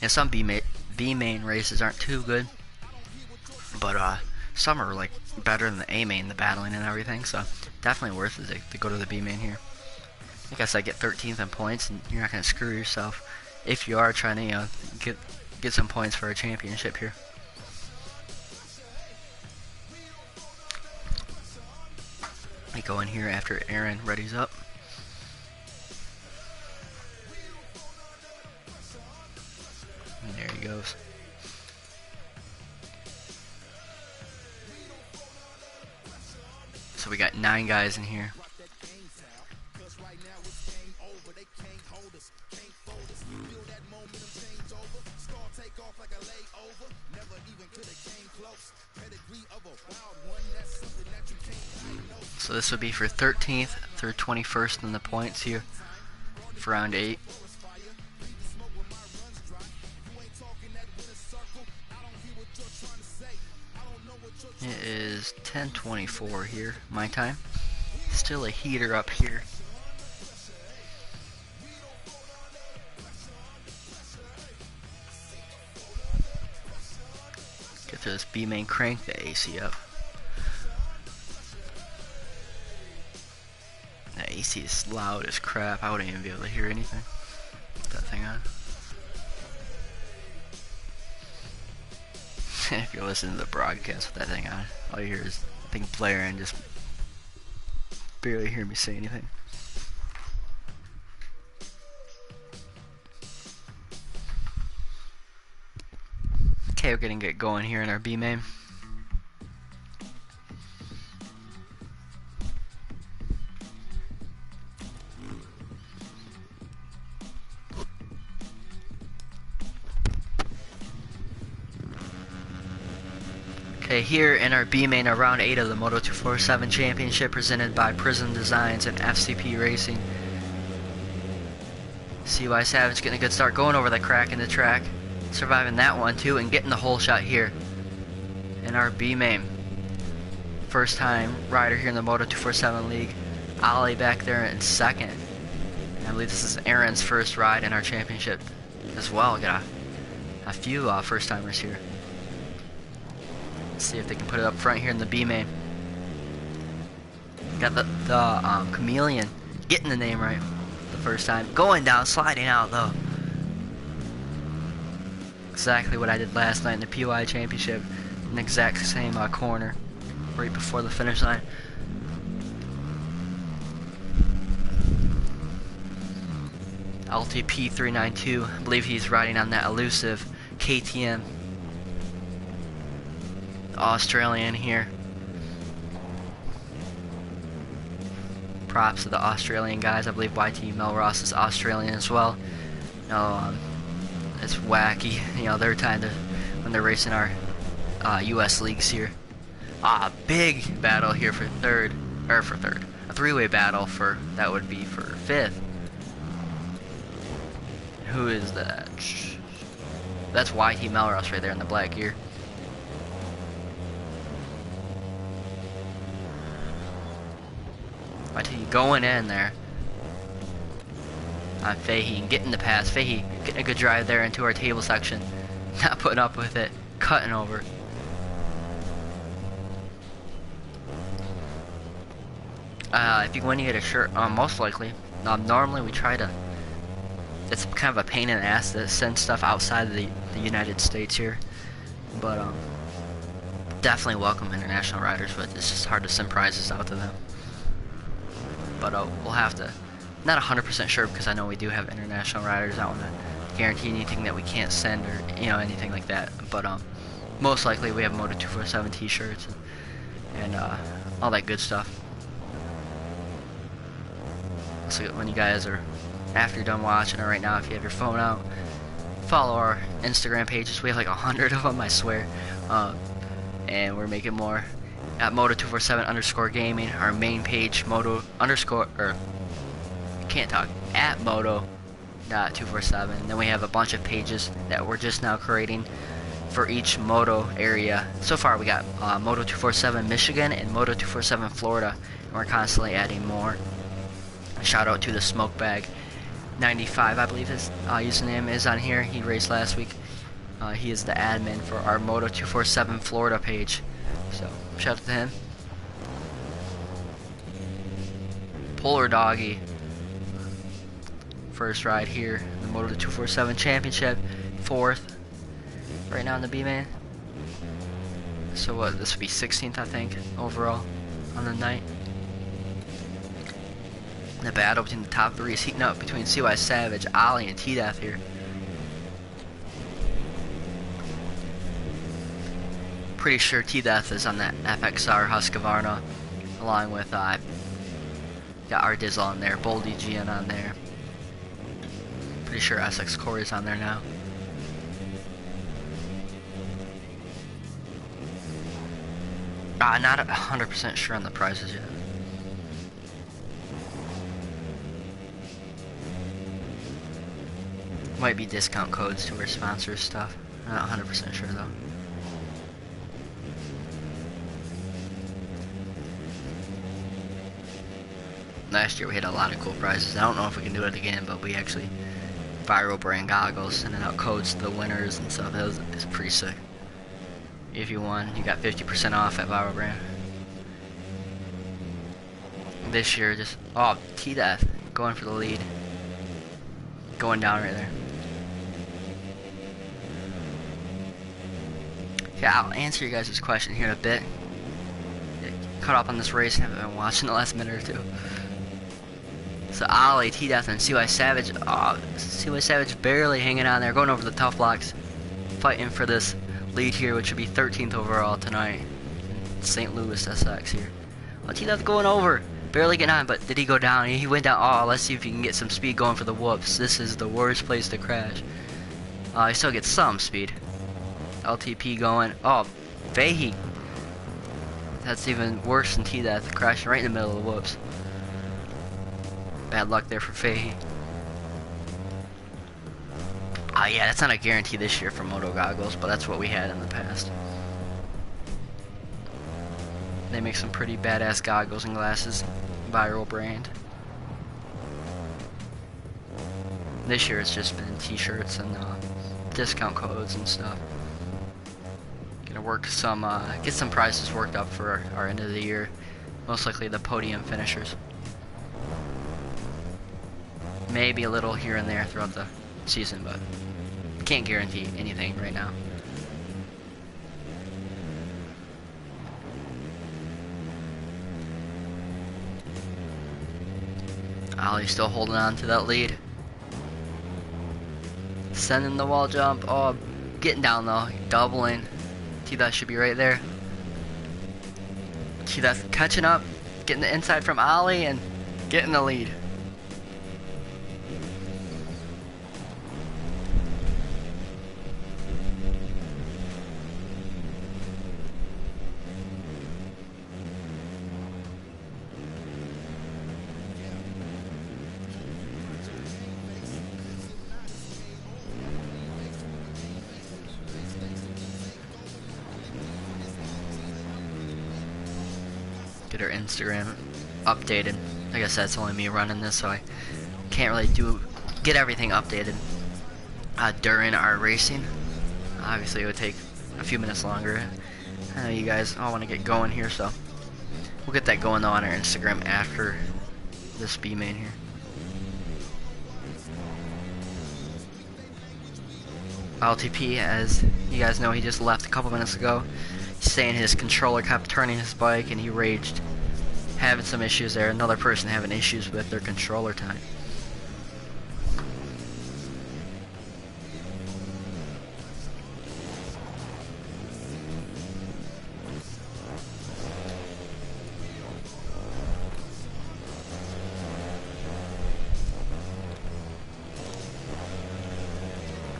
And some B main races aren't too good, but some are like better than the A main, the battling and everything. So definitely worth it to go to the B main here. I guess I get 13th in points, and you're not gonna screw yourself if you are trying to get some points for a championship here. I go in here after Aaron readies up. And there he goes. So we got 9 guys in here. So this would be for 13th through 21st in the points here for round 8. It is 10:24 here, my time. Still a heater up here. Get to this B main, crank the AC up. The AC is loud as crap. I wouldn't even be able to hear anything with that thing on. If you listen to the broadcast with that thing on, all you hear is the thing blaring, just barely hear me say anything. Okay, we're gonna get going here in our B main. Okay, here in our B main, round 8 of the Moto247 Championship presented by Prism Designs and FCP Racing. CY Savage getting a good start, going over the crack in the track, surviving that one too, and getting the hole shot here in our B main. First time rider here in the Moto247 League. Ollie back there in second. I believe this is Aaron's first ride in our championship as well. Got a few first timers here. Let's see if they can put it up front here in the B main. Got the Chameleon getting the name right the first time. Going down, sliding out though. Exactly what I did last night in the PY Championship. An exact same corner right before the finish line. LTP 392. I believe he's riding on that elusive KTM. Australian here. Props to the Australian guys. I believe YT Melross is Australian as well. It's wacky, their time when they're racing our US leagues here. Big battle here for third. A three-way battle that would be for 5th. Who is that? That's YT Melross right there in the black gear. YT going in there on Fahey and getting the pass. Fahey getting a good drive there into our table section. Not putting up with it. Cutting over. If you want to get a shirt, most likely. Normally we try to. It's kind of a pain in the ass to send stuff outside of the United States here. But definitely welcome international riders, but it's just hard to send prizes out to them. But we'll have to. Not 100% sure because I know we do have international riders. I don't want to guarantee anything that we can't send or anything like that. But most likely we have Moto247 t-shirts and all that good stuff. So when you guys are after you're done watching, or right now if you have your phone out, follow our Instagram pages. We have like 100 of them, I swear. And we're making more. At Moto247_gaming, our main page, at Moto.247. And then we have a bunch of pages that we're just now creating for each Moto area. So far we got Moto247 Michigan and Moto247 Florida, and we're constantly adding more. Shout out to the Smoke Bag 95, I believe his username is on here. He raced last week. He is the admin for our Moto247 Florida page. So, shout out to him. Polar Doggy. First ride here, the Moto247 Championship. 4th. Right now in the B-Main. So what, this would be 16th, I think, overall on the night. The battle between the top 3 is heating up between CY Savage, Ollie, and T-Death here. Pretty sure T-Death is on that FXR Husqvarna, along with, got our Dizzle on there, Boldy GN on there. Pretty sure SX Corey's on there now. Not 100% sure on the prizes yet. Might be discount codes to our sponsors stuff. Not 100% sure though. Last year we had a lot of cool prizes. I don't know if we can do it again, but we actually viral brand goggles, sending out codes to the winners and stuff. It's pretty sick. If you won, you got 50% off at Viral Brand. This year, just T-Death going for the lead, going down right there. Yeah, I'll answer you guys' question here in a bit. Cut off on this race, haven't been watching the last minute or two. So Ollie, T-Death, and CY Savage. CY Savage barely hanging on there, going over the tough blocks, fighting for this lead here, which would be 13th overall tonight. St. Louis SX here. T-Death going over, barely getting on, but did he go down? He went down. Let's see if he can get some speed going for the whoops. This is the worst place to crash. He still gets some speed. LTP going. Fahey. That's even worse than T-Death, crashing right in the middle of the whoops. Bad luck there for Fahey. Yeah, that's not a guarantee this year for Moto goggles, but that's what we had in the past. They make some pretty badass goggles and glasses. Viral brand. This year it's just been t-shirts and discount codes and stuff. Gonna work some, get some prizes worked up for our end of the year. Most likely the podium finishers. Maybe a little here and there throughout the season, but can't guarantee anything right now. Ollie's still holding on to that lead. Sending the wall jump. Getting down though. Doubling. T-Death should be right there. T-Death catching up. Getting the inside from Ollie and getting the lead. Get our Instagram updated. Like I said, it's only me running this, so I can't really get everything updated during our racing. Obviously, it would take a few minutes longer. I know you guys all want to get going here, so we'll get that going though on our Instagram after this B-Main here. LTP, as you guys know, he just left a couple minutes ago. He's saying his controller kept turning his bike and he raged. Having some issues there. Another person having issues with their controller time.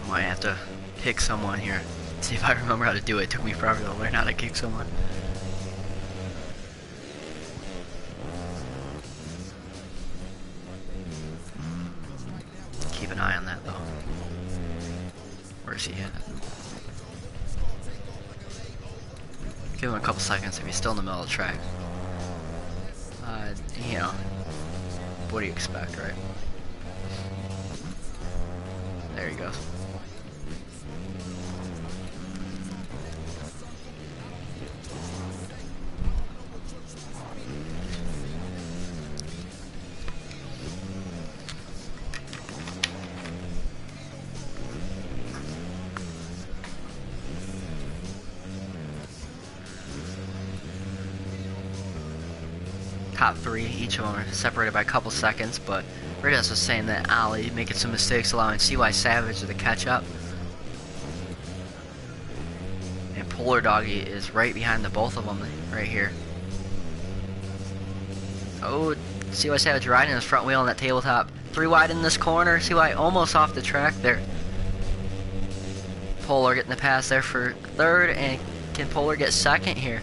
Might have to kick someone here. See if I remember how to do it. It took me forever to learn how to kick someone. Keep an eye on that though. Where's he at? Give him a couple seconds if he's still in the middle of the track. You know, what do you expect, right? There he goes. Top three, each of them are separated by a couple seconds, but Ridas was saying that Ali making some mistakes, allowing CY Savage to catch up. And Polar Doggy is right behind the both of them right here. Oh, CY Savage riding his front wheel on that tabletop. 3 wide in this corner. CY almost off the track there. Polar getting the pass there for third, and can Polar get second here?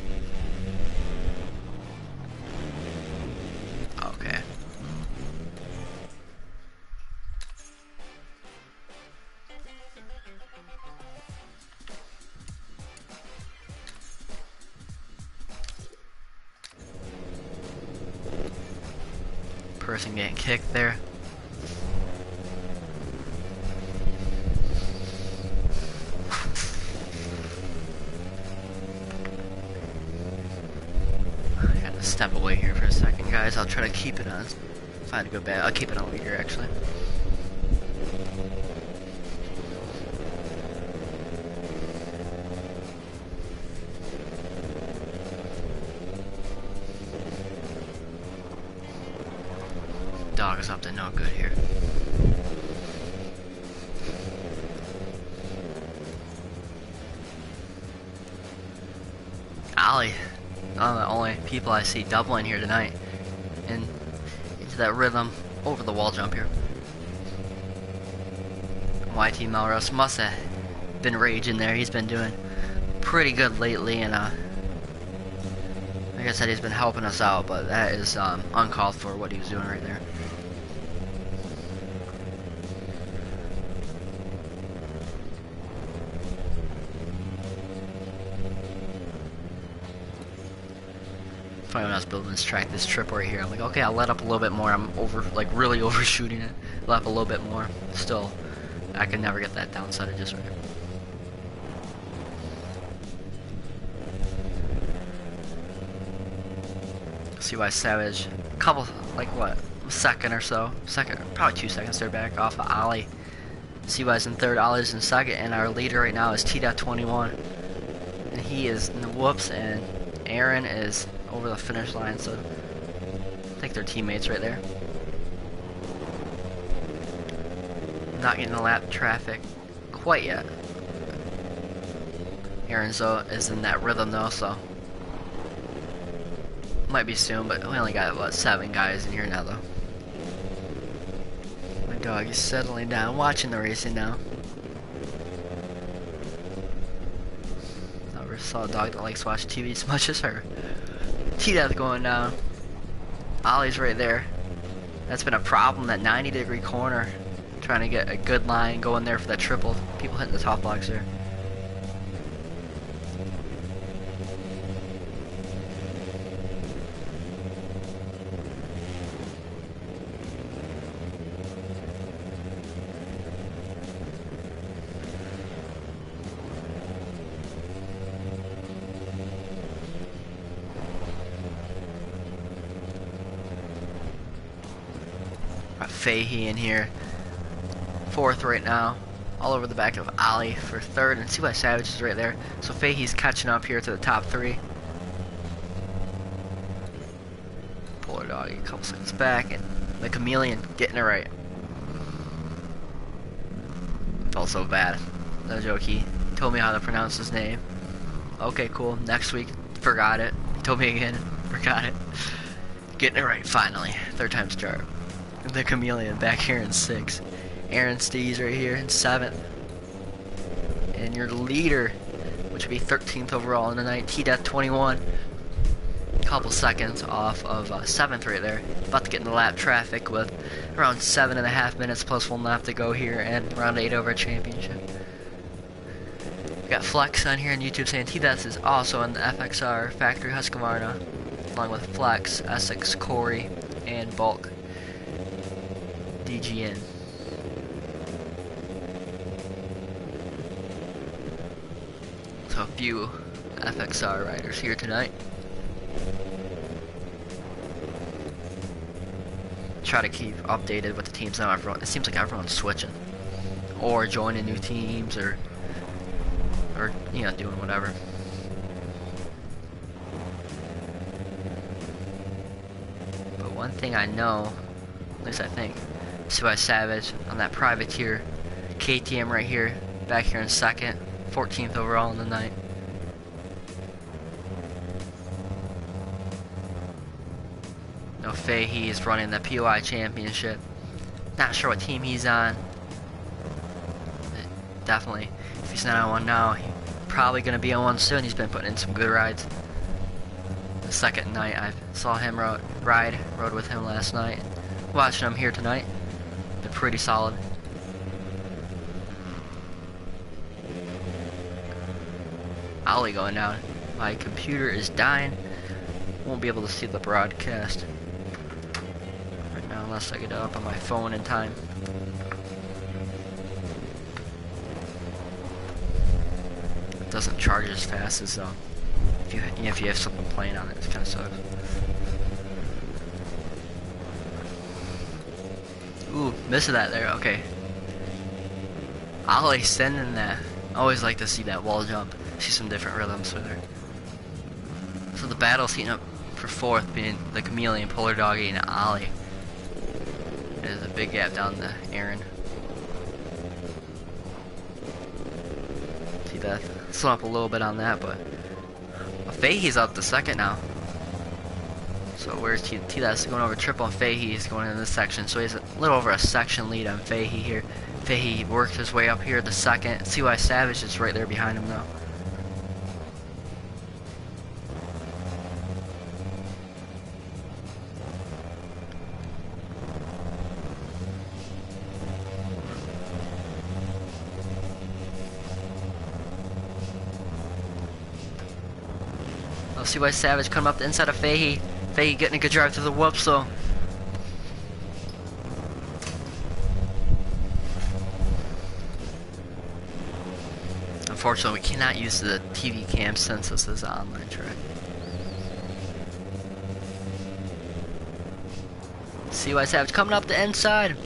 Okay. Person getting kicked there. I gotta step away here for a second, guys. I'll try to keep it on. Find a good bad. I'll keep it on here actually. Dog is up to no good here. Ali, one of the only people I see doubling here tonight, and into that rhythm over the wall jump here. YT Melrose must have been raging there. He's been doing pretty good lately, and like I said, he's been helping us out, but that is uncalled for what he was doing right there. When I was building this track, this trip right here, I'm like, okay, I'll let up a little bit more. I'm really overshooting it. Let up a little bit more. Still, I can never get that downside just right. CY Savage, couple, like what, a second or so, probably 2 seconds they're back off of Ali. CY's in third, Ali's in second, and our leader right now is T.21. And he is in the whoops, and Aaron is over the finish line, so I think they're teammates right there. Not getting the lap traffic quite yet. Aaron is in that rhythm though, so might be soon, but we only got what, 7 guys in here now though. My dog is settling down, watching the racing now. Never saw a dog that likes to watch TV as much as her. T-Death going down. Ollie's right there. That's been a problem, that 90-degree corner. Trying to get a good line going there for that triple. People hitting the top blocks there. Fahey in here, 4th right now, all over the back of Ali for 3rd, and CY Savage is right there. So Fahey's catching up here to the top 3. Polar Doggy a couple seconds back, and the Chameleon getting it right. Felt so bad. No joke, he told me how to pronounce his name. Okay, cool. Next week, forgot it. He told me again, forgot it. Getting it right finally. 3rd time's charm. The Chameleon back here in 6th. Aaron Stees right here in 7th. And your leader, which would be 13th overall in the night, T.21. Couple seconds off of 7th right there. About to get in the lap traffic with around 7.5 minutes plus 1 lap to go here, and round 8 over a championship. We got Flex on here on YouTube saying T-Death is also in the FXR Factory Husqvarna, along with Flex, Essex, Corey, and Bulk. DGN. few FXR riders here tonight. Try to keep updated with the teams now. It seems like everyone's switching or joining new teams or you know, doing whatever. But one thing I know, at least I think, Suicide Savage on that privateer, KTM right here, back here in second, 14th overall in the night. No, Fahey is running the POI championship. Not sure what team he's on. Definitely, if he's not on one now, he's probably going to be on one soon. He's been putting in some good rides. The second night I saw him rode with him last night. Watching him here tonight. Been pretty solid. Ollie going down. My computer is dying. Won't be able to see the broadcast right now unless I get it up on my phone in time. It doesn't charge as fast as if you have something playing on it. It kind of sucks. Ooh, missed that there. Okay. Ollie sending that. Always like to see that wall jump. See some different rhythms with her. So the battle's heating up for fourth, being the Chameleon, Polar Doggy, and Ollie. There's a big gap down to Aaron. See that? Slow up a little bit on that, but Fahey's up to second now. So where's T-That's going over triple, and Fahey's going in this section. So he's a little over a section lead on Fahey here. Fahey worked his way up here to second. CY Savage is right there behind him now. CY Savage coming up the inside of Fahey. Fahey getting a good drive through the whoops though. Unfortunately, we cannot use the TV cam since this is an online track. CY Savage coming up the inside.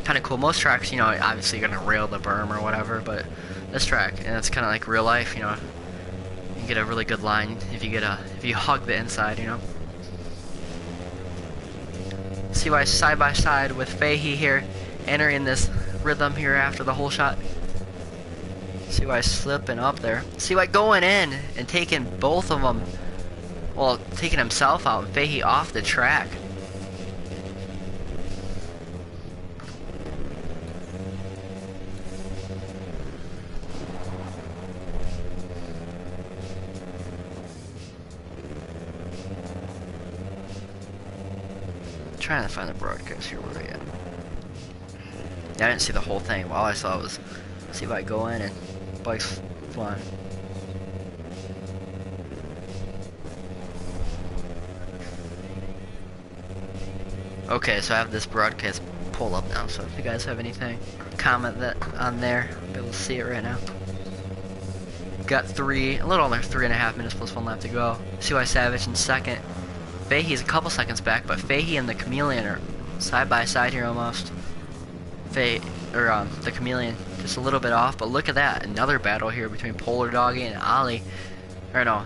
Kind of cool. Most tracks, you know, obviously you're gonna rail the berm or whatever, but this track, and it's kind of like real life, you know. You get a really good line if you hug the inside, you know. CY side by side with Fahey here, entering this rhythm here after the whole shot. CY slipping up there. CY going in and taking both of them, well, taking himself out and Fahey off the track. Trying to find the broadcast here where we at. Yeah, I didn't see the whole thing. All I saw was CY go in and bikes flying. Okay, so I have this broadcast pulled up now, so if you guys have anything, comment that on there. I'll be able to see it right now. Got a little under 3.5 minutes plus 1 lap to go. CY Savage in second. Fahey's a couple seconds back, but Fahey and the Chameleon are side by side here almost. The Chameleon just a little bit off, but look at that, another battle here between Polar Doggy and Ollie. Or no,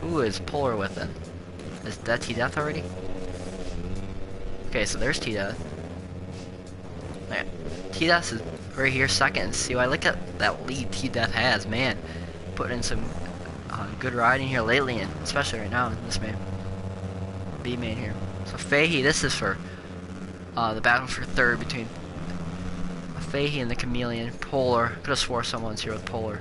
who is Polar with then? Is that T-Death already? Okay, so there's T-Death. Man, T-Death is right here second. See, I look at that lead T-Death has, man. Putting in some good riding here lately, and especially right now in this B-main here. So Fahey, this is for the battle for third between Fahey and the Chameleon. Polar, could have swore someone's here with Polar.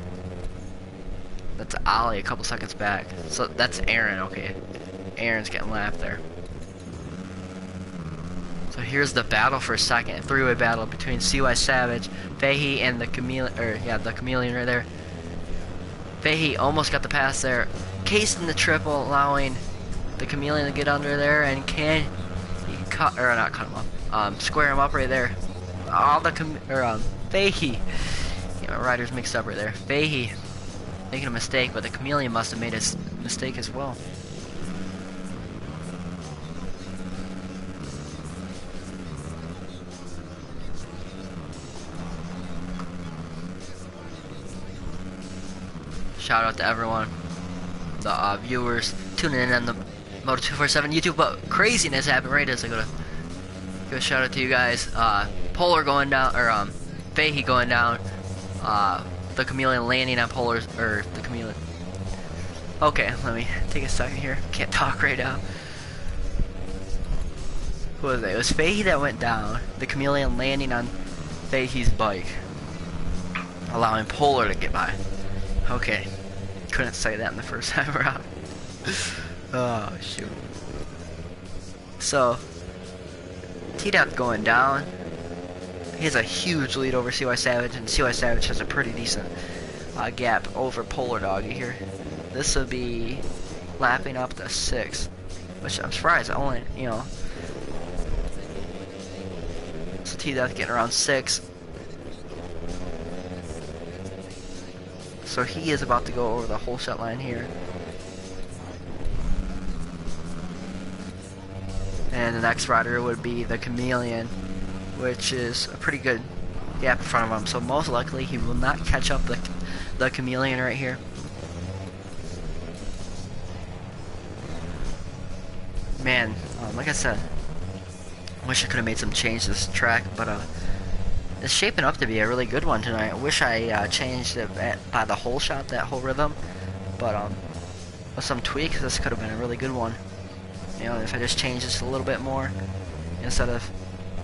That's Ollie a couple seconds back. So that's Aaron, okay. Aaron's getting lapped there. So here's the battle for second. A three-way battle between CY Savage, Fahey, and the Chameleon, the Chameleon right there. Fahey almost got the pass there. Casing the triple, allowing the Chameleon to get under there, and can he cut, or not cut him up, square him up right there. All the Fahey, riders mixed up right there. Fahey making a mistake, but the Chameleon must have made a mistake as well. Shout out to everyone, the viewers tuning in on the Moto247 YouTube. But craziness happened right as I go to give a shout out to you guys. Polar going down, or Fahey going down. The Chameleon landing on Polar's, or the Chameleon. Okay, let me take a second here. Can't talk right now. Who was it? It was Fahey that went down. The Chameleon landing on Fahey's bike, allowing Polar to get by. Okay, couldn't say that in the first time around. Oh shoot. So T-Death going down. He has a huge lead over CY Savage, and CY Savage has a pretty decent gap over Polar Doggy here. This will be lapping up to 6th, which I'm surprised. Only, you know. So T-Death getting around 6th. So he is about to go over the whole shot line here. And the next rider would be the Chameleon, which is a pretty good gap in front of him. So most likely he will not catch up the Chameleon right here. Man, like I said, wish I could have made some changes to this track, but it's shaping up to be a really good one tonight. I wish I changed it by the whole shot, that whole rhythm, but with some tweaks, this could have been a really good one. You know, if I just changed this a little bit more instead of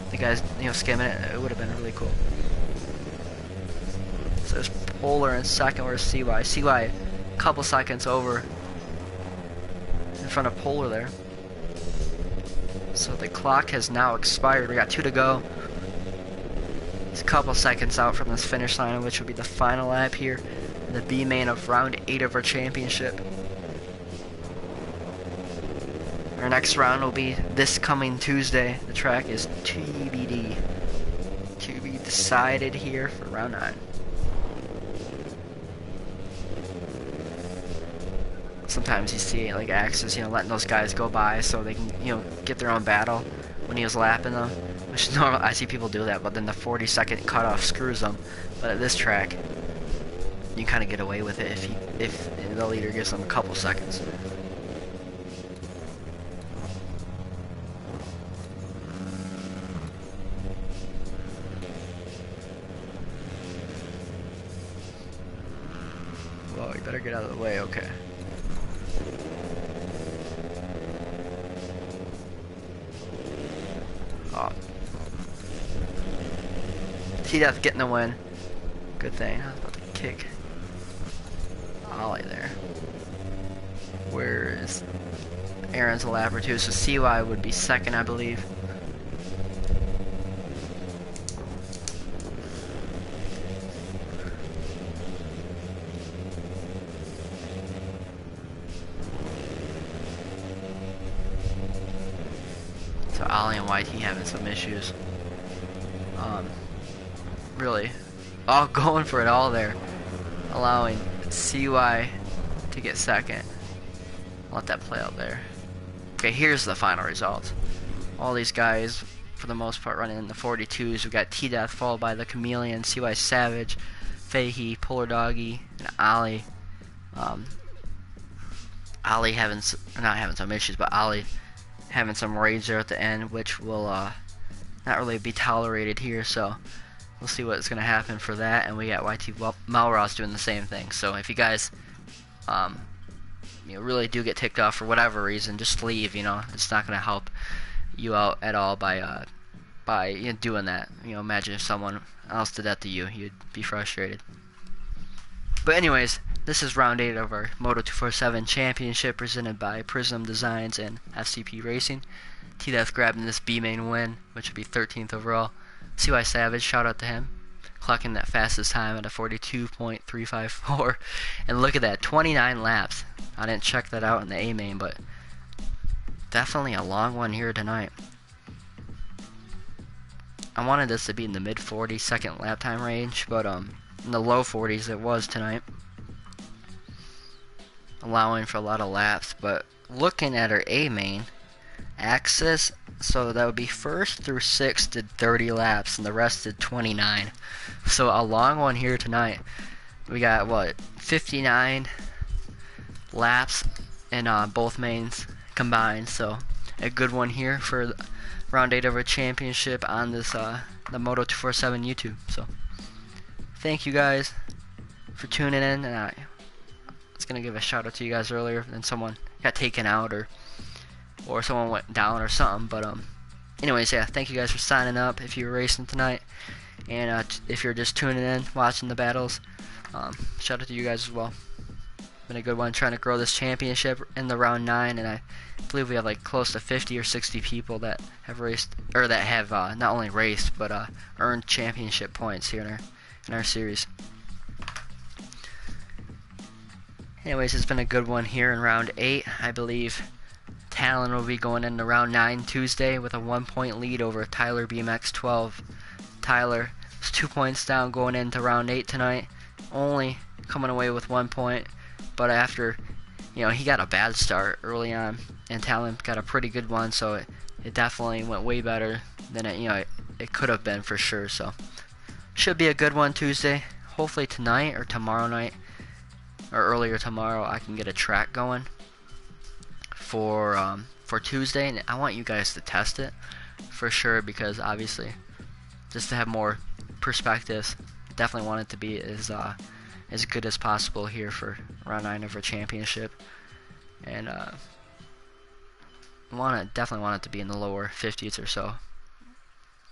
the guys, you know, skimming it, it would have been really cool. So there's Polar in second, where's CY? CY a couple seconds over in front of Polar there. So the clock has now expired. We got 2 to go. He's a couple seconds out from this finish line, which will be the final lap here in the B main of round 8 of our championship. Our next round will be this coming Tuesday. The track is TBD. To be decided here for round 9. Sometimes you see like Axis, you know, letting those guys go by so they can, you know, get their own battle when he was lapping them. Which is normal. I see people do that, but then the 40-second cutoff screws them. But at this track, you kind of get away with it if the leader gives them a couple seconds. Whoa, you better get out of the way. Okay. Oh. T-Death getting the win. Good thing. I was about to kick Ollie there. Where is Aaron's a lap or 2? So CY would be second, I believe. So Ollie and YT having some issues. Really, all going for it all there, allowing CY to get second. I'll let that play out there. Okay, here's the final result. All these guys, for the most part, running in the 42s. We've got T-Death followed by the Chameleon, CY Savage, Fahey, Polar Doggy, and Ollie. Ollie not having some issues, but Ollie having some rage there at the end, which will not really be tolerated here. So we'll see what's going to happen for that. And we got YT Melrose doing the same thing. So if you guys you know, really do get ticked off for whatever reason, just leave. You know, it's not going to help you out at all by you know, doing that. You know, imagine if someone else did that to you, you'd be frustrated. But anyways, this is round 8 of our Moto247 Championship presented by Prism Designs and FCP Racing. T-Death grabbing this B-main win, which would be 13th overall. CY Savage, shout out to him, clocking that fastest time at a 42.354. And look at that, 29 laps. I didn't check that out in the A-main, but definitely a long one here tonight. I wanted this to be in the mid-40s second lap time range, but in the low 40s it was tonight. allowing for a lot of laps. But looking at our A main axis, so that would be first through 6 did 30 laps, and the rest did 29. So a long one here tonight. We got what, 59 laps in both mains combined. So a good one here for round 8 of our championship on this the Moto247 YouTube. So thank you guys for tuning in, and I was gonna give a shout out to you guys earlier, and someone got taken out or someone went down or something. But anyways, yeah, thank you guys for signing up if you were racing tonight, and if you're just tuning in, watching the battles, shout out to you guys as well. Been a good one trying to grow this championship in the round 9, and I believe we have like close to 50 or 60 people that have raced, or that have not only raced but earned championship points here in our series. Anyways, it's been a good one here in round 8. I believe Talon will be going into round 9 Tuesday with a 1-point lead over Tyler BMX 12. Tyler is 2 points down going into round 8 tonight, only coming away with 1 point. But after, he got a bad start early on, and Talon got a pretty good one, so it definitely went way better than it could have been for sure. So should be a good one Tuesday. Hopefully tonight or tomorrow night, or earlier tomorrow, I can get a track going for Tuesday, and I want you guys to test it for sure, because obviously just to have more perspectives, definitely want it to be as good as possible here for round 9 of our championship, and definitely want it to be in the lower 50s or so.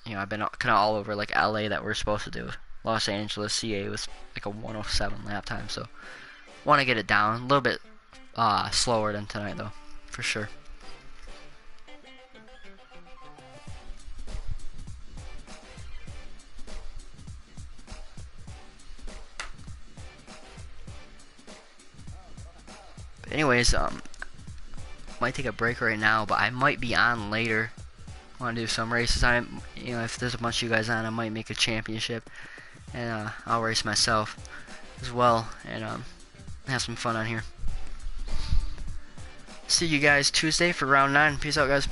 I've been kind of all over like LA that we're supposed to do. Los Angeles, CA was like a 107 lap time, so want to get it down a little bit slower than tonight though, for sure. But anyways, might take a break right now, but I might be on later. Want to do some races. If there's a bunch of you guys on, I might make a championship, and I'll race myself as well, and have some fun on here. See you guys Tuesday for round 9. Peace out, guys.